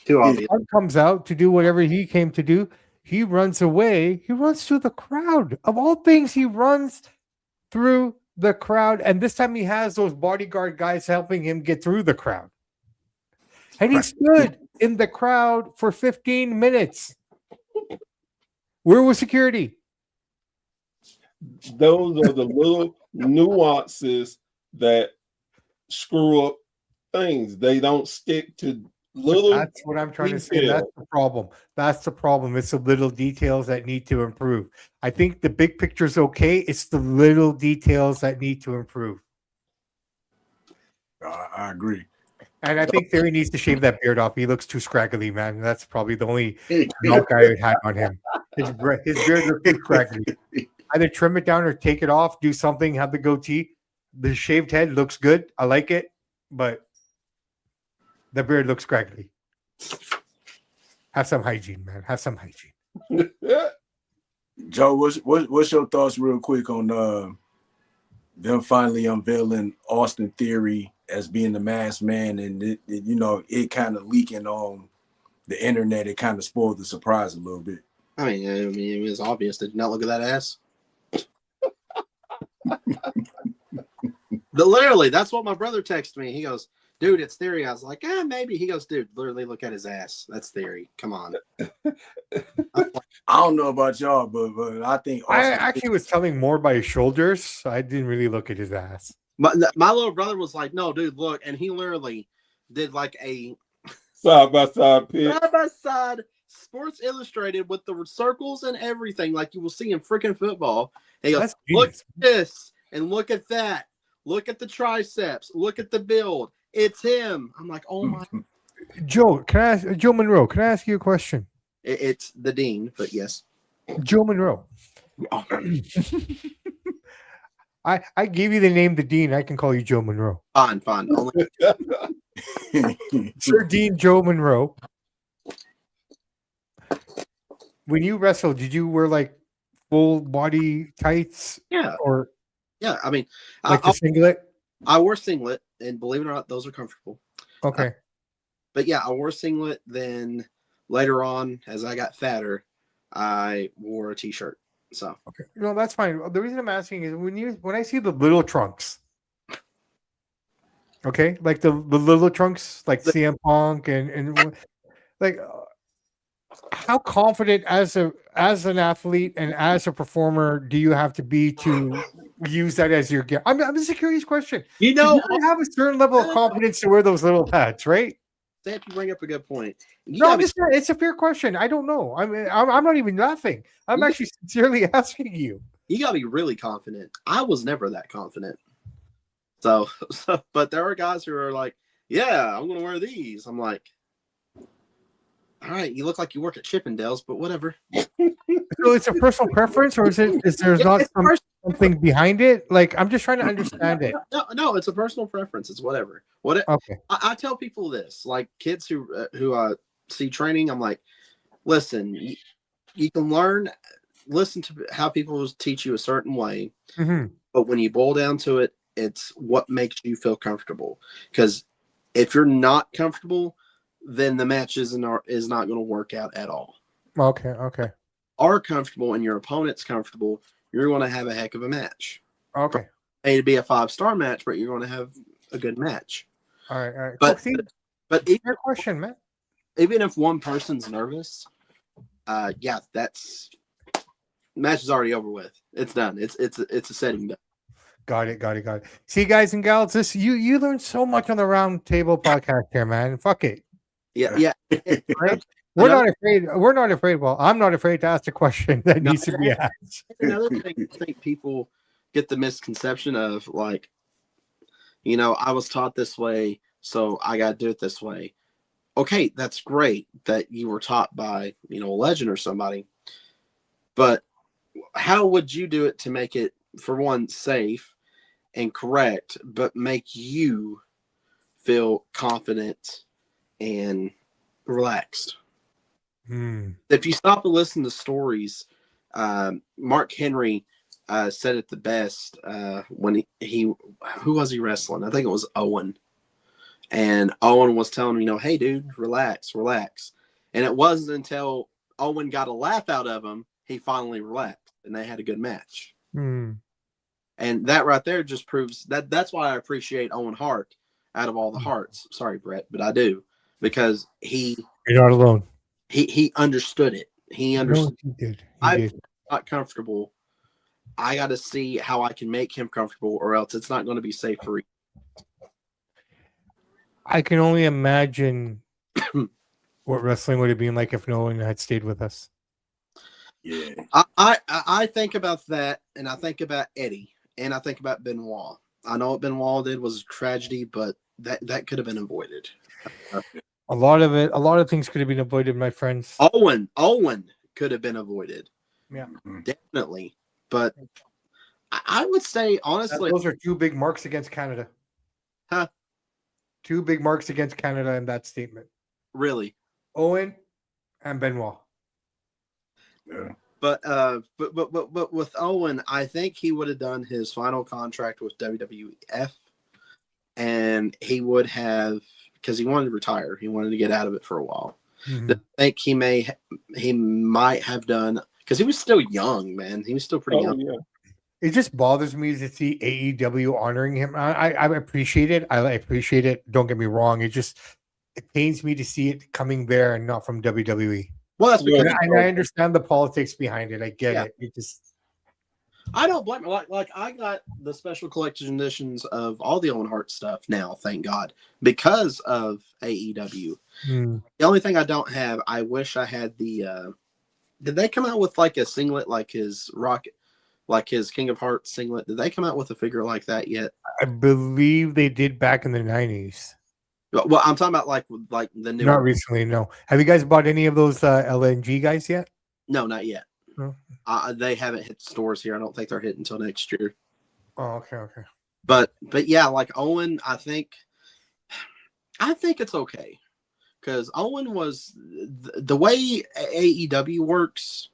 Too obvious. He comes out to do whatever he came to do. He runs away. He runs through the crowd. Of all things, he runs through the crowd. And this time he has those bodyguard guys helping him get through the crowd. And he stood in the crowd for 15 minutes. Where was security? Those are the little nuances that screw up things. They don't stick to Little That's what I'm trying to say. detail. That's the problem. That's the problem. It's the little details that need to improve. I think the big picture is okay. It's the little details that need to improve. I agree. And I think Theory needs to shave that beard off. He looks too scraggly, man. That's probably the only knock I had on him. His beard looks too scraggly. Either trim it down or take it off. Do something. Have the goatee. The shaved head looks good. I like it, but the beard looks scraggly. Have some hygiene, man. Have some hygiene. Joe, what's your thoughts real quick on them finally unveiling Austin Theory as being the masked man, and it kind of leaking on the internet? It kind of spoiled the surprise a little bit. I mean, it was obvious. Did you not look at that ass? But literally, that's what my brother texted me. He goes, "Dude, it's Theory." I was like, maybe. He goes, "Dude, literally look at his ass. That's Theory. Come on." I don't know about y'all, but I think I actually was telling more by his shoulders. So I didn't really look at his ass. My little brother was like, "No, dude, look," and he literally did like a Side by side pic. side by side Sports Illustrated with the circles and everything, like you will see in freaking football. And he goes, That's "Look genius. at this and look at that. Look at the triceps. Look at the build. It's him." I'm like, "Oh my!" Joe, Joe Monroe? Can I ask you a question? It's the dean, but yes. Joe Monroe. Oh, I gave you the name the Dean. I can call you Joe Monroe. fine. Only Sir Dean Joe Monroe. When you wrestled, did you wear like full body tights? yeah. Or Yeah, I mean, like the singlet? I wore singlet, and believe it or not, those are comfortable. Okay. But yeah, I wore singlet. Then later on, as I got fatter, I wore a t-shirt. So Okay. No, that's fine. The reason I'm asking is when I see the little trunks, okay, like the little trunks, like CM Punk and like how confident as an athlete and as a performer do you have to be to use that as your gear? I'm just a curious question. you You know, gotta have a certain level of confidence to wear those little pads, right? Samp, you bring up a good point. No, it's a fair question. I don't know. I'm not even laughing. I'm actually sincerely asking you. You gotta be really confident. I was never that confident. So, but there are guys who are like, "Yeah, I'm gonna wear these." I'm like, "All right, you look like you work at Chippendales, but whatever." So it's a personal preference, or is there not something behind it? Like I'm just trying to understand it. No, it's a personal preference. It's whatever. Okay. I tell people this, like kids who see training. I'm like, listen, you can listen to how people teach you a certain way, but when you boil down to it, it's what makes you feel comfortable. Because if you're not comfortable, then the match is not going to work out at all. Okay. Are comfortable and your opponent's comfortable, you're going to have a heck of a match. Okay. It'd be a 5-star match, but you're going to have a good match. All right. But See, but fair question, man. even if one person's nervous, that's match is already over with. It's done. It's a setting done. Got it. See, guys and gals, this you learned so much on the Round Table podcast here, man. Fuck it. Yeah. Right? We're not afraid. Well, I'm not afraid to ask a question that needs to be asked. Another thing I think people get the misconception of, like, I was taught this way, so I got to do it this way. Okay, that's great that you were taught by, a legend or somebody. But how would you do it to make it, for one, safe and correct, but make you feel confident and relaxed? If you stop and listen to stories, Mark Henry said it the best when he who was he wrestling? I think it was Owen. And Owen was telling him, hey, dude, relax. And it wasn't until Owen got a laugh out of him, he finally relaxed, and they had a good match. And that right there just proves that's why I appreciate Owen Hart out of all the Harts. Sorry, Brett, but I do, because you're not alone. He understood it. He understood. No, he did. I'm not comfortable. I got to see how I can make him comfortable, or else it's not going to be safe for you. I can only imagine What wrestling would have been like if no one had stayed with us? Yeah. I think about that, and I think about Eddie, and I think about Benoit. I know what Benoit did was a tragedy, but that could have been avoided. A lot of things could have been avoided, my friends. Owen could have been avoided. Yeah, Definitely. But I would say honestly, those are two big marks against Canada. Huh? Two big marks against Canada in that statement. Really. Owen and Benoit. Yeah. But with Owen, I think he would have done his final contract with WWF, and he would have, because he wanted to retire. He wanted to get out of it for a while. Mm-hmm. I think he might have done, because he was still young, man. He was still pretty young. Yeah. It just bothers me to see AEW honoring him. I appreciate it. I appreciate it. Don't get me wrong. It pains me to see it coming there and not from WWE. Well, that's because I understand the politics behind it. I get it. It just, I don't blame him. Like I got the special collector's editions of all the Owen Hart stuff now, thank God, because of AEW. The only thing I don't have, I wish I had the. Did they come out with like a singlet, like his Rocket, like his King of Hearts singlet? Did they come out with a figure like that yet? I believe they did back in the 90s. Well, I'm talking about like the new. Not recently, no. Have you guys bought any of those LNG guys yet? No, not yet. No. They haven't hit stores here. I don't think they're hitting until next year. Oh, okay. But yeah, like Owen, I think it's okay, because Owen was the way AEW works.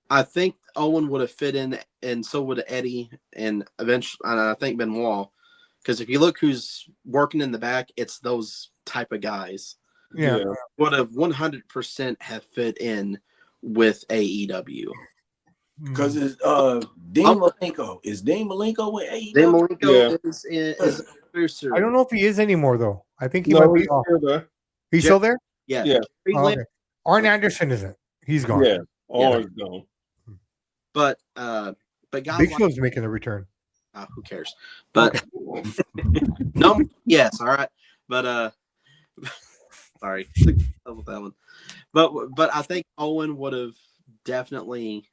I think Owen would have fit in, and so would Eddie, and eventually, and I think Benoit. Because if you look who's working in the back, it's those type of guys. Yeah. Would have 100% have fit in with AEW. Because it's Dean Malenko. Is Dean Malenko with AEW? Dean Malenko is a producer. I don't know if he is anymore, though. I think he No, might be he's off. still there. He's still there? Yeah. Yeah. Oh, okay. Arn Anderson isn't. He's gone. Yeah. Always gone. But guys Big like, Show's making a return. who cares? But no, yes, all right. But sorry with that one. But I think Owen would have definitely.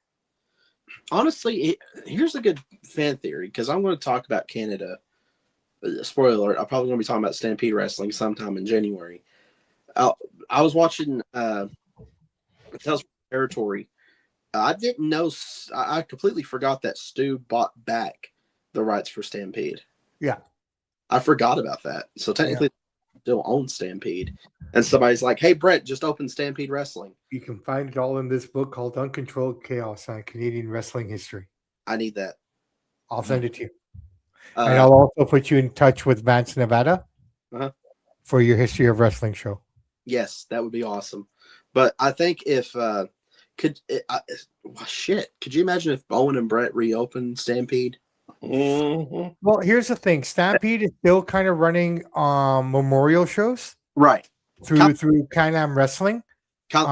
Honestly, here's a good fan theory, because I'm going to talk about Canada. Spoiler alert, I'm probably going to be talking about Stampede Wrestling sometime in January. I was watching Tales from Territory. I didn't know. I completely forgot that Stu bought back the rights for Stampede. Yeah. I forgot about that. So technically, still own Stampede. And somebody's like, hey, Brett, just open Stampede Wrestling. You can find it all in this book called Uncontrolled Chaos on Canadian Wrestling History. I need that. I'll send it to you. And I'll also put you in touch with Vance, Nevada for your History of Wrestling show. Yes, that would be awesome. But I think if could you imagine if Bowen and Brett reopened Stampede? Mm-hmm. Well, here's the thing. Stampede is still kind of running memorial shows. Right. Through Can-Am Wrestling. Kind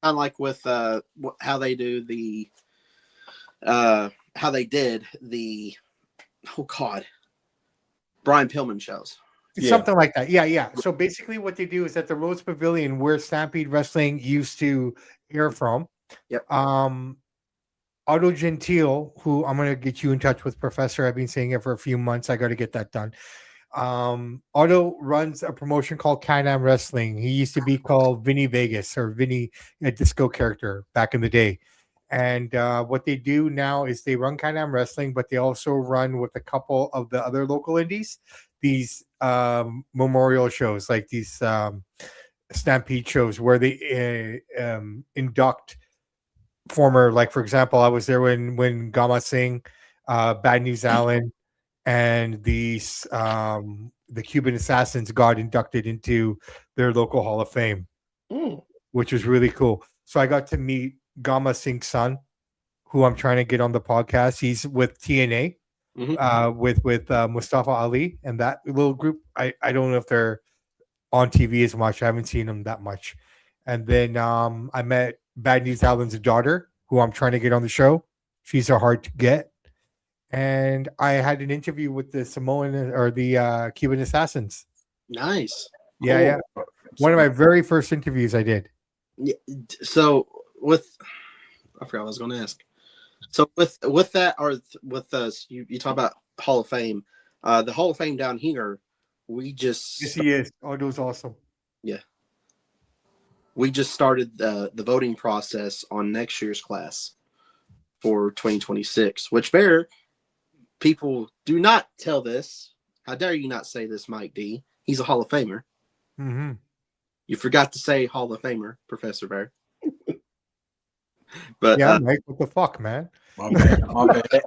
of like with how they do the how they did the Brian Pillman shows. Something like that. Yeah. So basically what they do is at the Rhodes Pavilion, where Stampede Wrestling used to air from. Yep. Otto Gentile, who I'm going to get you in touch with, Professor. I've been saying it for a few months. I got to get that done. Otto runs a promotion called Can-Am Wrestling. He used to be called Vinny Vegas, or Vinny, a disco character back in the day. And what they do now is they run Can-Am Wrestling, but they also run with a couple of the other local indies these memorial shows, like these Stampede shows, where they induct former, like, for example, I was there when Gama Singh, Bad News Allen, and the Cuban Assassins got inducted into their local Hall of Fame, which was really cool. So I got to meet Gama Singh's son, who I'm trying to get on the podcast. He's with TNA, with Mustafa Ali and that little group. I don't know if they're on TV as much. I haven't seen them that much. And then I met Bad News Allen's daughter, who I'm trying to get on the show. She's a hard to get. And I had an interview with the Samoan or the Cuban Assassins. Nice. Yeah, cool. One of my very first interviews I did. Yeah, so I forgot what I was going to ask. So with that, or with us, you talk about Hall of Fame. The Hall of Fame down here, we just Yes, he is. Oh, it was awesome. yeah, we just started the voting process on next year's class for 2026. Which people do not tell this. How dare you not say this, Mike D? He's a Hall of Famer. Mm-hmm. You forgot to say Hall of Famer, Professor Bear. But Yeah, Mike, what the fuck, man? My bad. My bad.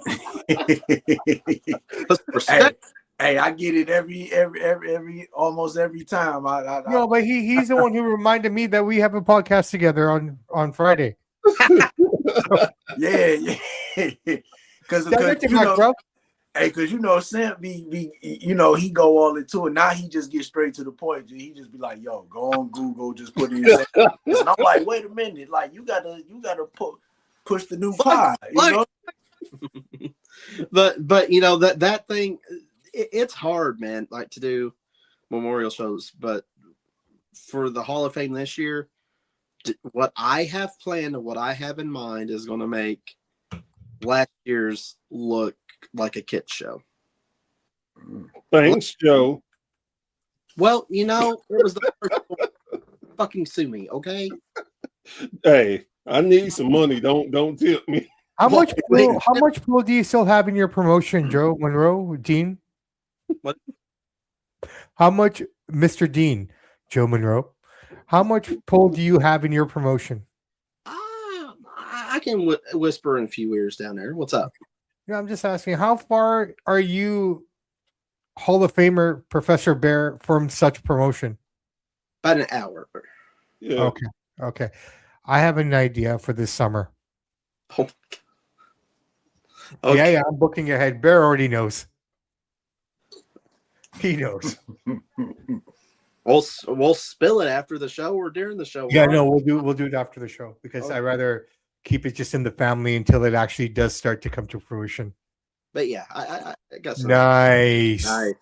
respect. Hey, I get it every almost every time. No, but he's the one who reminded me that we have a podcast together on Friday. Yeah. Because you know, Samp be he go all into it. Now he just get straight to the point. He just be like, "Yo, go on Google, just put in." And I'm like, "Wait a minute, like you gotta push the new pod." You know? But you know that thing, it's hard, man. Like to do memorial shows, but for the Hall of Fame this year, what I have planned and what I have in mind is going to make last year's look like a kid show. Thanks, Joe. Well, you know, it was the first fucking sue me, okay? Hey, I need some money. Don't tip me. How much pull do you still have in your promotion, Joe Monroe, Dean? What? How much, Mr. Dean, Joe Monroe? How much pull do you have in your promotion? I can whisper in a few ears down there. What's up? Yeah, I'm just asking, how far are you, Hall of Famer Professor Bear, from such promotion? About an hour. Yeah. Okay. I have an idea for this summer. Oh. Okay. Yeah, I'm booking ahead. Bear already knows. He knows. We'll spill it after the show or during the show. Yeah, no, we'll do it after the show because Okay. I rather keep it just in the family until it actually does start to come to fruition. But yeah, I got some. Nice. I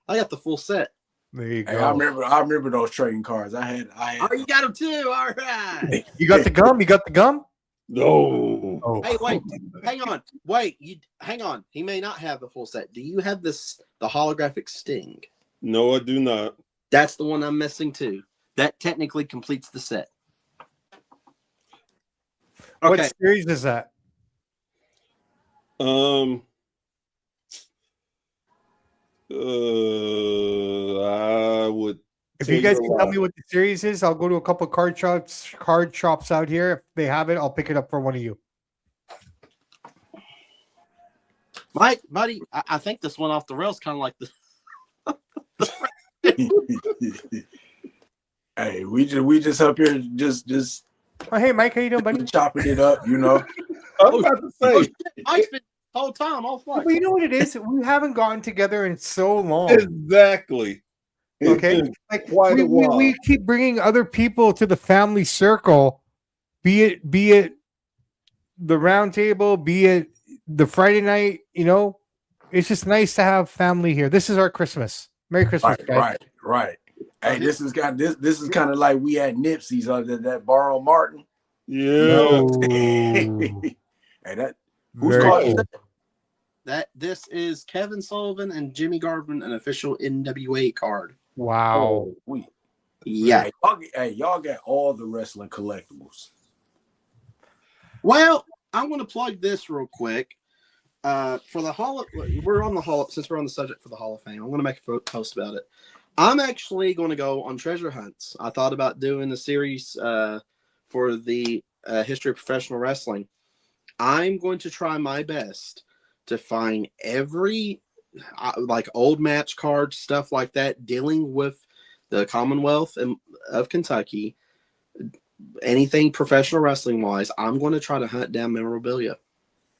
got the full set. There you go. Hey, I remember those trading cards. I had. Oh, you got them too. All right. You got the gum? You got the gum? No. Oh. Hey, wait. Hang on. Wait. Hang on. He may not have the full set. Do you have the holographic Sting? No, I do not. That's the one I'm missing too. That technically completes the set. Okay. What series is that? I would. If you guys can tell me what the series is, I'll go to a couple of card shops out here. If they have it, I'll pick it up for one of you. Mike, buddy, I think this went off the rails, kind of like the. Hey, we just up here just. Oh, hey, Mike, how you doing, buddy? Chopping it up, you know. I was about to say. Mike's been the whole time all flight. Well, you know what it is? We haven't gotten together in so long. Exactly. Okay, like we keep bringing other people to the family circle, be it the round table, be it the Friday night. You know, it's just nice to have family here. This is our Christmas. Merry Christmas, guys. Right. Hey, this is kind of like we had Nipsey's that Borrow Martin. Yeah. Hey, who's called that? This is Kevin Sullivan and Jimmy Garvin, an official NWA card. Wow. Yeah. Y'all got all the wrestling collectibles. Well, I'm going to plug this real quick. For the we're on the Hall, since we're on the subject for the Hall of Fame, I'm going to make a post about it. I'm actually going to go on treasure hunts. I thought about doing the series for the history of professional wrestling. I'm going to try my best to find every like old match cards, stuff like that, dealing with the Commonwealth of Kentucky, anything professional wrestling wise. I'm going to try to hunt down memorabilia.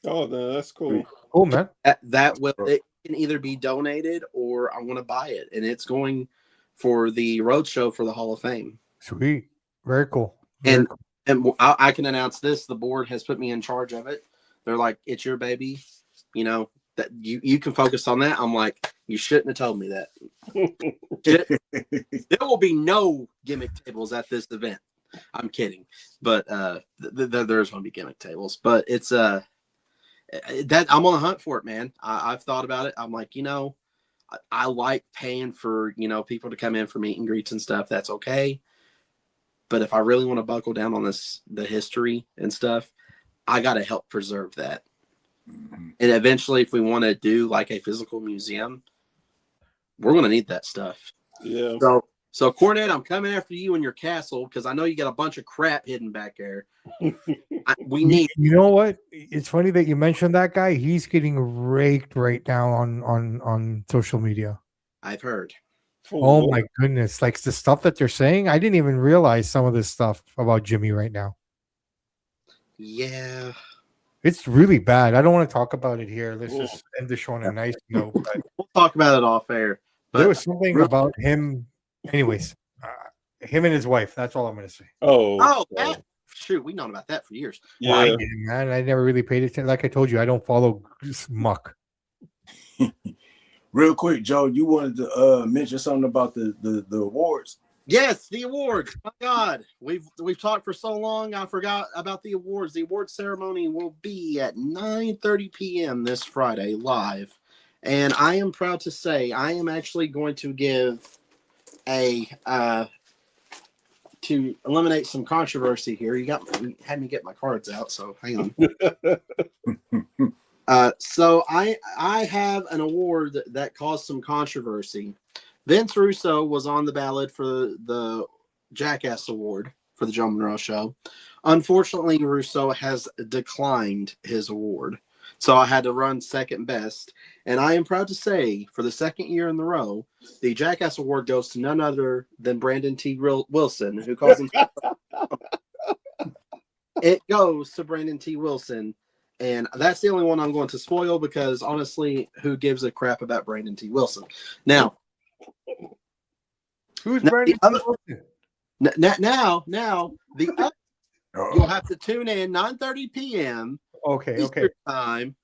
Oh, no, that's cool. Cool, man. It can either be donated or I'm going to buy it, and it's going for the roadshow for the Hall of Fame. Sweet, very cool. And I can announce this: the board has put me in charge of it. They're like, "It's your baby," you know. That you can focus on that. I'm like, You shouldn't have told me that. There will be no gimmick tables at this event. I'm kidding, but there's going to be gimmick tables. But it's that I'm on the hunt for it, man. I've thought about it. I'm like, I like paying for people to come in for meet and greets and stuff. That's okay. But if I really want to buckle down on the history and stuff, I got to help preserve that. Mm-hmm. And eventually, if we want to do like a physical museum, we're going to need that stuff. Yeah. So Cornette, I'm coming after you and your castle because I know you got a bunch of crap hidden back there. We need. You know what? It's funny that you mentioned that guy. He's getting raked right now on social media. I've heard. Oh my goodness! Like the stuff that they're saying, I didn't even realize some of this stuff about Jimmy right now. Yeah, it's really bad. I don't want to talk about it here. Let's just end the show on a nice note. We'll talk about it off air. There was something about him. Anyways, him and his wife. That's all I'm going to say. Shoot, we've known about that for years. Yeah, well, I didn't, man. I never really paid attention. Like I told you, I don't follow muck. Real quick, Joe, you wanted to mention something about the awards. Yes, the awards. My God, we've talked for so long. I forgot about the awards. The awards ceremony will be at 9:30 p.m. this Friday live, and I am proud to say I am actually going to give to eliminate some controversy here. You had me get my cards out, so hang on. So I have an award that caused some controversy. Vince Russo was on the ballot for the Jackass Award for the Joe Monroe Show. Unfortunately, Russo has declined his award. So I had to run second best. And I am proud to say, for the second year in a row, the Jackass Award goes to none other than Brandon T. Wilson, who calls himself. It goes to Brandon T. Wilson. And that's the only one I'm going to spoil because, honestly, who gives a crap about Brandon T. Wilson? Now, who's Brandon T. Wilson? Now, the other, you'll have to tune in 9:30 p.m. Okay. Time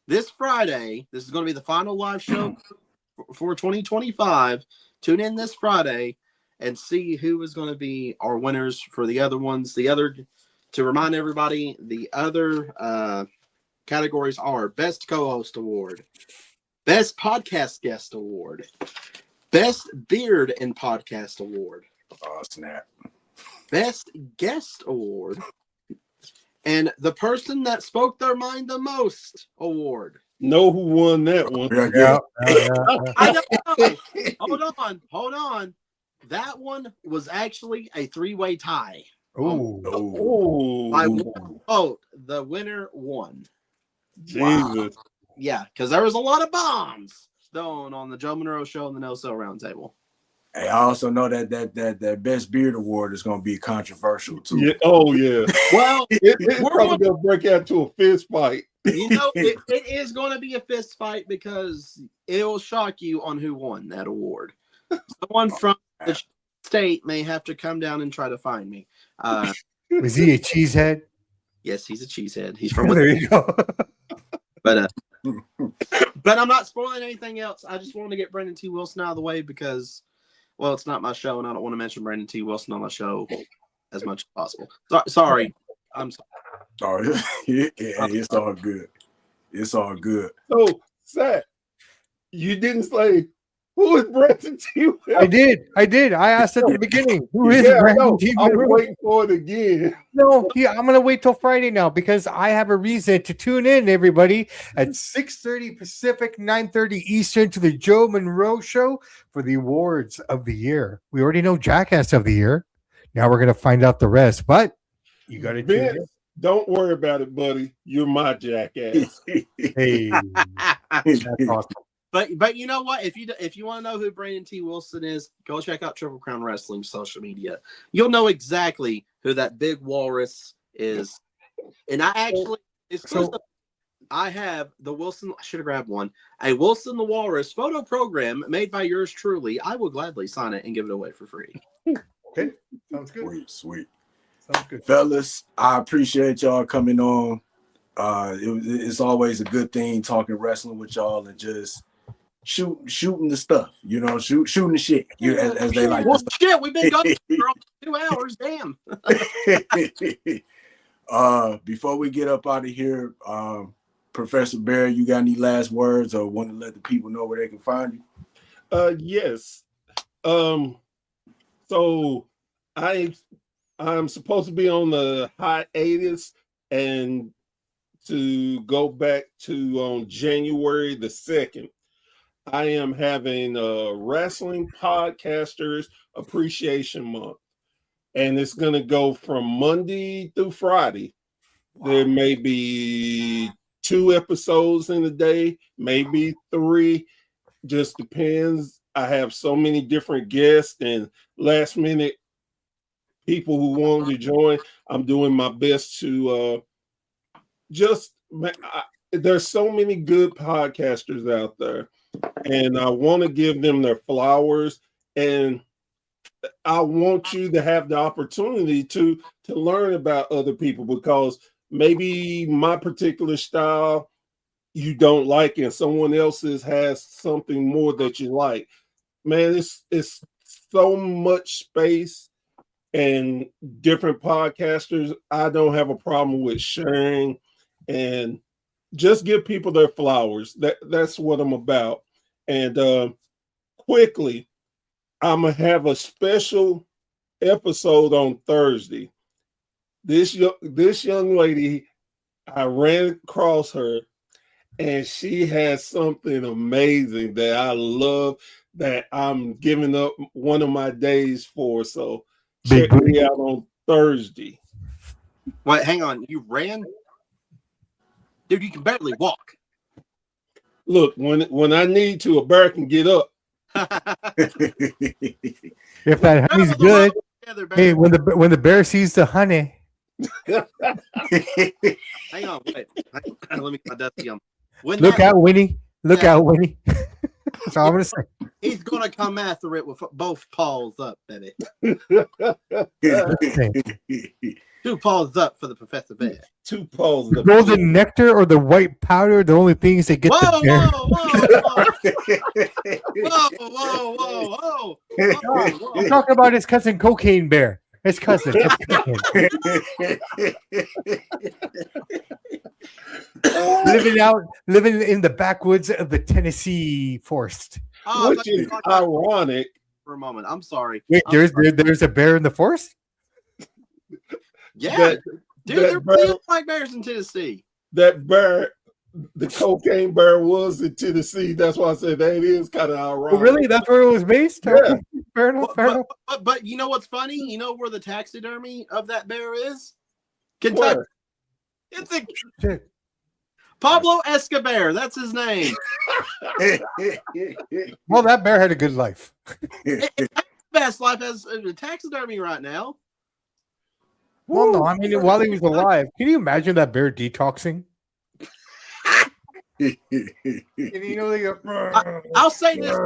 this Friday. This is going to be the final live show for 2025. Tune in this Friday and see who is going to be our winners for the other ones. To remind everybody, the other categories are Best Co-Host Award, Best Podcast Guest Award, Best Beard and Podcast Award. Oh, snap. Best Guest Award. And the person that spoke their mind the most award. Know who won that one? Yeah. I don't know. Hold on. That one was actually a three-way tie. Oh. The winner won. Jesus. Wow. Yeah, because there was a lot of bombs thrown on the Joe Monroe Show and the No Sell Roundtable. Hey, I also know that Best Beard Award is going to be controversial too. Yeah. Oh yeah. Well, it's probably going to break out to a fist fight. It is going to be a fist fight because it will shock you on who won that award. Someone from the state may have to come down and try to find me. Was he a cheesehead? Yes, he's a cheesehead. He's from. There you go. But I'm not spoiling anything else. I just wanted to get Brandon T. Wilson out of the way because, well, it's not my show, and I don't want to mention Brandon T. Wilson on my show as much as possible. Sorry. I'm sorry. Oh, it's all good. It's all good. So, Zach, you didn't say who is Brandon T. Wilson? I did. I asked at the beginning. Who is Brandon T. I'm Wilson? waiting for it again. No, I'm going to wait till Friday now because I have a reason to tune in, everybody, at 6:30 Pacific, 9:30 Eastern to the Joe Monroe Show for the awards of the year. We already know Jackass of the year. Now we're going to find out the rest, but you got to tune in. Don't worry about it, buddy. You're my jackass. Hey, that's awesome. But you know what? If you want to know who Brandon T. Wilson is, go check out Triple Crown Wrestling social media. You'll know exactly who that big walrus is. And I actually, I have the Wilson. I should have grabbed one. A Wilson the Walrus photo program made by yours truly. I will gladly sign it and give it away for free. Okay, sounds good. Sweet. Sounds good, fellas. I appreciate y'all coming on. It's always a good thing talking wrestling with y'all and just shooting the stuff, you know, shooting the shit, as they like Well, to shit, we've been going for 2 hours. Damn. say. Before we get up out of here, Professor Bear, you got any last words or want to let the people know where they can find you? Yes. So I'm supposed to be on the hiatus and to go back to on January the 2nd. I am having Wrestling Podcasters Appreciation Month, and it's going to go from Monday through Friday. Wow. There may be 2 episodes in a day, maybe 3, just depends. I have so many different guests and last minute people who want to join. I'm doing my best to there's so many good podcasters out there, and I want to give them their flowers, and I want you to have the opportunity to learn about other people, because maybe my particular style you don't like and someone else's has something more that you like. Man, it's so much space and different podcasters. I don't have a problem with sharing and just give people their flowers. That's what I'm about. And quickly, I'm gonna have a special episode on Thursday. This young lady, I ran across her, and she has something amazing that I love, that I'm giving up one of my days for. So check me out on Thursday. Wait, hang on. You ran? Dude, you can barely walk. Look, when I need to, a bear can get up. If that honey's good. Hey, when the bear sees the honey. Hang on, wait. Let me get my dusty on. Look out, Winnie. Look out, Winnie. That's all I'm gonna say. He's gonna come after it with both paws up, baby. 2 paws up for the Professor Bear. 2 paws. The golden nectar or the white powder, the only things that get the bear. Whoa. I'm talking about his cousin Cocaine Bear. His cousin. living in the backwoods of the Tennessee forest. Which is ironic. For a moment, I'm sorry. Wait, there's a bear in the forest? Yeah, there are black bears in Tennessee. That bear, the Cocaine Bear, was in Tennessee. That's why I said that is kind of ironic. Oh, really? That's where it was based? Yeah. Okay. Fair enough. But you know what's funny? You know where the taxidermy of that bear is? Kentucky. Where? It's a Pablo Escobar. That's his name. Well, that bear had a good life. Best life has a taxidermy right now. Well, no, I mean, while he was alive, can you imagine that bear detoxing? And, you know, they go, I'll say this.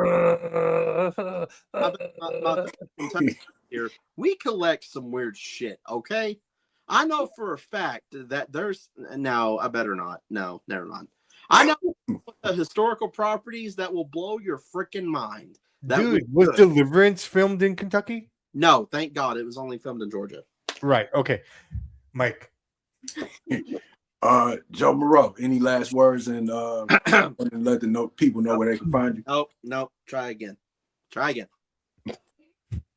Here, we collect some weird shit, okay? I know for a fact that there's no, I better not. No, never mind. I know the historical properties that will blow your freaking mind. Dude, was Deliverance filmed in Kentucky? No, thank God. It was only filmed in Georgia. Right. Okay. Mike. Joe Monroe, any last words and let the people know where they can find you? No. Try again.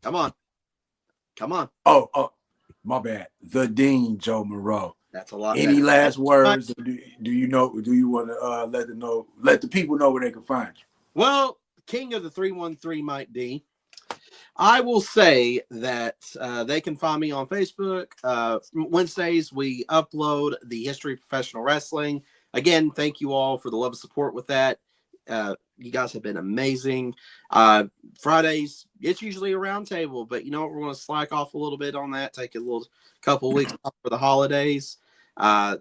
Come on. Oh, my bad. The Dean, Joe Monroe. That's a lot. Any last words? Do you want to let the people know where they can find you? Well, King of the 313, Mike D. I will say that they can find me on Facebook. Wednesdays, we upload the history of professional wrestling. Again, thank you all for the love and support with that. You guys have been amazing. Fridays, it's usually a roundtable, but you know what? We're going to slack off a little bit on that, take a little couple weeks off for the holidays.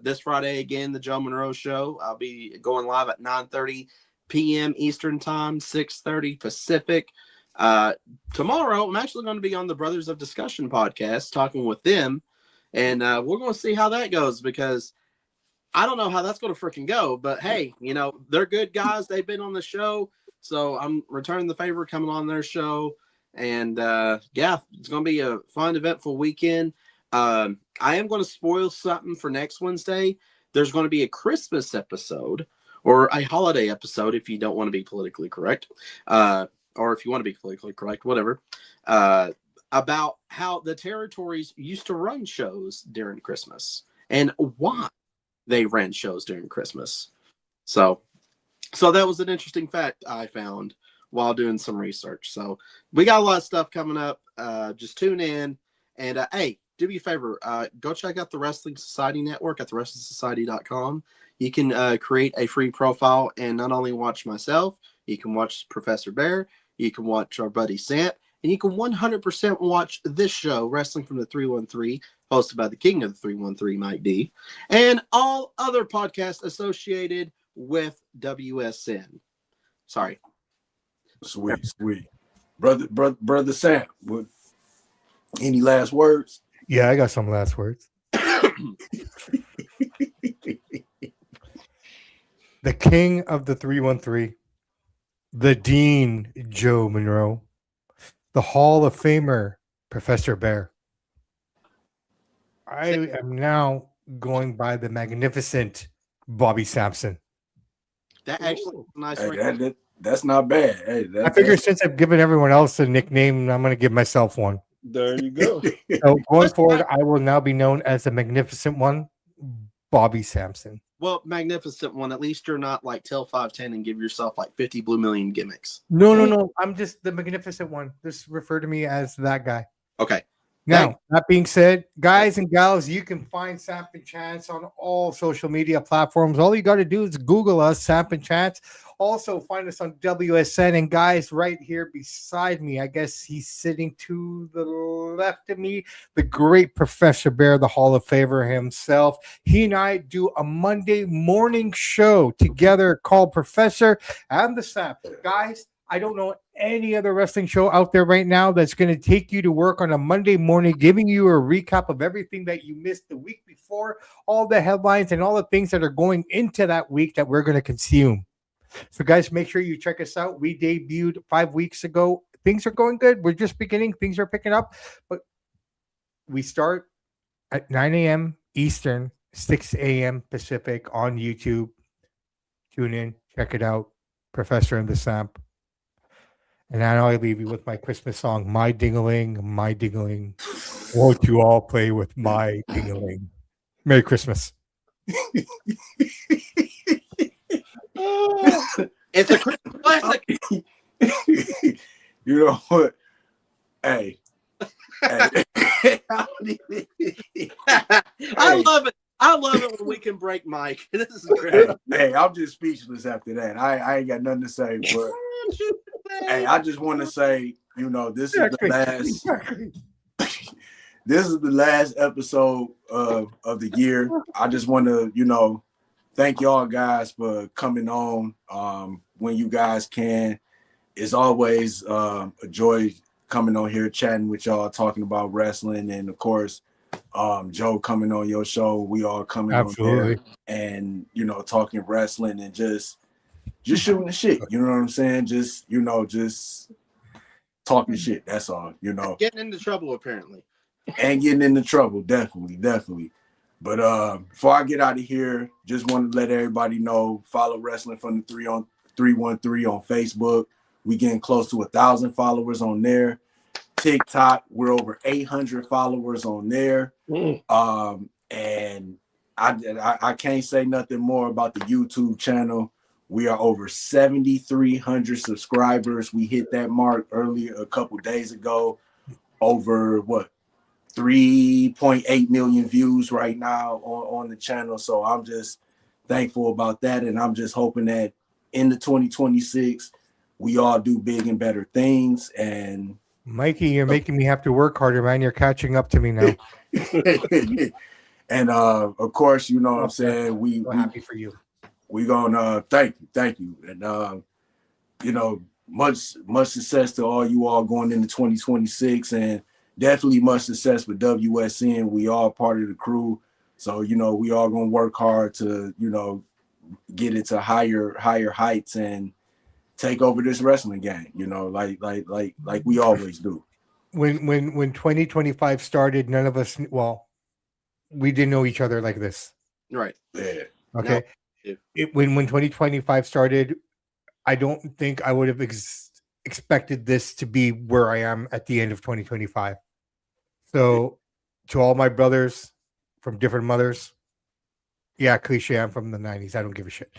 This Friday, again, the Joe Monroe Show. I'll be going live at 9:30 p.m. Eastern Time, 6:30 Pacific. Tomorrow, I'm actually going to be on the Brothers of Discussion podcast, talking with them, and we're going to see how that goes, because I don't know how that's going to freaking go, but hey, you know, they're good guys. They've been on the show So I'm returning the favor, coming on their show. And yeah, it's going to be a fun, eventful weekend. I am going to spoil something for next Wednesday. There's going to be a Christmas episode or a holiday episode if you don't want to be politically correct, or if you want to be politically correct, whatever, about how the territories used to run shows during Christmas and why they ran shows during Christmas. So that was an interesting fact I found while doing some research. So we got a lot of stuff coming up. Just tune in. And hey, do me a favor. Go check out the Wrestling Society Network at thewrestlingsociety.com. You can create a free profile and not only watch myself, you can watch Professor Bear, you can watch our buddy Samp, and you can 100% watch this show, Wrestling from the 313, hosted by the king of the 313, Mike D, and all other podcasts associated with WSN. Sorry. Sweet. Brother Sam, any last words? Yeah, I got some last words. The king of the 313, the Dean Joe Monroe, the Hall of Famer Professor Bear. I am now going by the magnificent Bobby Sampson. That actually is a nice Hey, that's not bad. Hey, I figure since I've given everyone else a nickname, I'm going to give myself one. There you go. So going forward, I will now be known as the magnificent one, Bobby Sampson. Well, magnificent one. At least you're not like Till 510 and give yourself like 50 Blue Million gimmicks. No. I'm just the magnificent one. Just refer to me as that guy. Okay. Now, that being said, guys and gals, you can find Samp and Chance on all social media platforms. All you got to do is Google us, Samp and Chance. Also, find us on WSN. And guys, right here beside me, I guess he's sitting to the left of me, the great Professor Bear, the Hall of Famer himself. He and I do a Monday morning show together called Professor and the Samp. Guys, I don't know any other wrestling show out there right now that's going to take you to work on a Monday morning, giving you a recap of everything that you missed the week before, all the headlines and all the things that are going into that week that we're going to consume. So, guys, make sure you check us out. We debuted 5 weeks ago. Things are going good. We're just beginning. Things are picking up. But we start at 9 a.m. Eastern, 6 a.m. Pacific on YouTube. Tune in. Check it out. Professor and the Samp. And now I leave you with my Christmas song, My Ding-a-ling, My Ding-a-ling. Won't you all play with my ding-a-ling? Merry Christmas. It's a Christmas classic. You know what? Hey. I love it. I love it when we can break Mike. This is great. Hey, I'm just speechless after that. I ain't got nothing to say, but hey, I just want to say, this is the last. This is the last episode of the year. I just want to, thank y'all guys for coming on when you guys can. It's always a joy coming on here, chatting with y'all, talking about wrestling, and of course, Joe coming on your show. We all coming on there and talking wrestling and just shooting the shit. You know what I'm saying? Just talking shit. That's all. Getting into trouble apparently. And getting into trouble, definitely. But before I get out of here, just want to let everybody know, follow Wrestling from the 313 on Facebook. We getting close to 1,000 followers on there. TikTok, we're over 800 followers on there. And I can't say nothing more about the YouTube channel. We are over 7,300 subscribers. We hit that mark earlier a couple days ago. Over 3.8 million views right now on the channel. So I'm just thankful about that. And I'm just hoping that in the 2026, we all do big and better things. And Mikey, you're making me have to work harder, man. You're catching up to me now. And of course, what I'm saying, we're happy for you. We're gonna thank you. And much success to all you all going into 2026, and definitely much success with WSN. We all part of the crew. So, we all gonna work hard to, get into higher heights and take over this wrestling game, like we always do. When 2025 started, none of us, well, we didn't know each other like this. Right. Yeah. Okay. No. When 2025 started, I don't think I would have expected this to be where I am at the end of 2025. So, to all my brothers from different mothers, yeah, cliche, I'm from the 90s. I don't give a shit.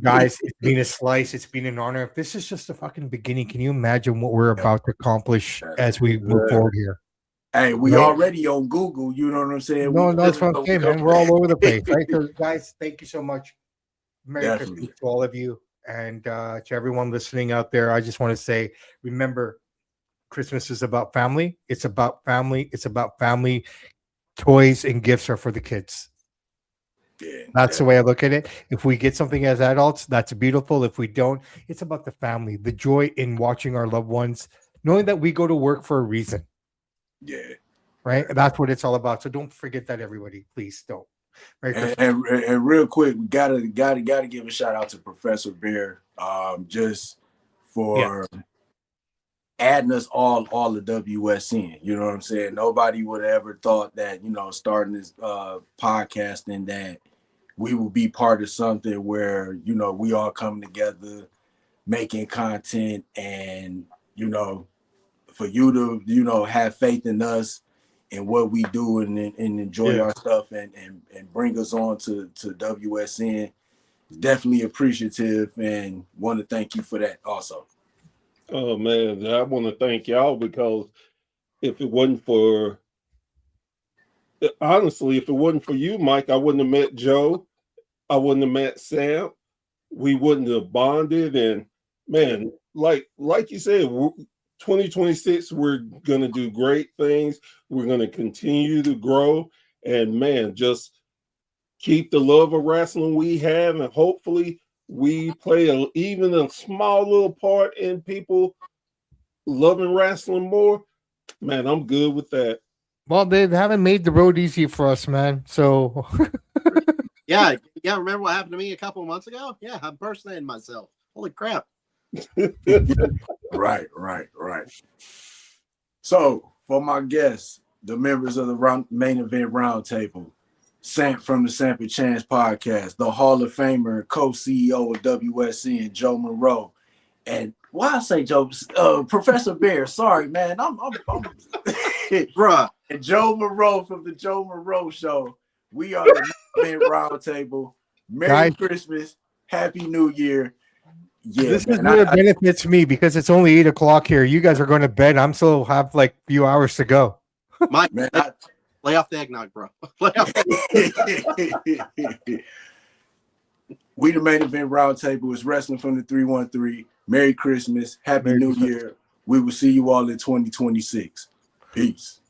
Guys, it's been a slice. It's been an honor. If this is just the fucking beginning, can you imagine what we're about to accomplish as we move forward here? Hey, we Right? already on Google. You know what I'm saying? No, that's what I'm saying, man. We're all over the place, right? So, guys, thank you so much. Merry Christmas to all of you. And to everyone listening out there, I just want to say, remember, Christmas is about family. It's about family. It's about family. Toys and gifts are for the kids. Yeah, that's the way I look at it. If we get something as adults, that's beautiful. If we don't, it's about the family, the joy in watching our loved ones, knowing that we go to work for a reason. Yeah. Right? That's what it's all about. So don't forget that, everybody. Please don't. And real quick, we gotta give a shout out to Professor Bear, just for adding us all the WSN. You know what I'm saying? Nobody would have ever thought that, starting this podcasting, that we will be part of something where, we all come together making content, and, for you to, have faith in us and what we do and enjoy our stuff and bring us on to WSN. Definitely appreciative and want to thank you for that also. Oh man, I want to thank y'all, because if it wasn't for, honestly, if it wasn't for you, Mike, I wouldn't have met Joe. I wouldn't have met Samp. We wouldn't have bonded. And man, like you said, 2026, we're going to do great things. We're going to continue to grow. And man, just keep the love of wrestling we have. And hopefully we play even a small little part in people loving wrestling more. Man, I'm good with that. Well, they haven't made the road easy for us, man. So yeah. Remember what happened to me a couple of months ago? Yeah, I'm impersonating myself. Holy crap. Right. So for my guests, the members of the Main Event Roundtable, Samp from the Samp and Chance podcast, the Hall of Famer and co-CEO of WSN, Joe Monroe, and why I say Joe, Professor Bear. Sorry, man, I'm bruh. And Joe Monroe from the Joe Monroe Show. We are the Main Event Roundtable. Merry Christmas, Happy New Year. Yeah, this is where it benefits me, because it's only 8:00 here. You guys are going to bed. I'm still have like a few hours to go. Mike, man, lay off the eggnog, bro. Lay off We the Main Event Roundtable is wrestling from the 313. Merry Christmas, Happy New Year. We will see you all in 2026. Peace.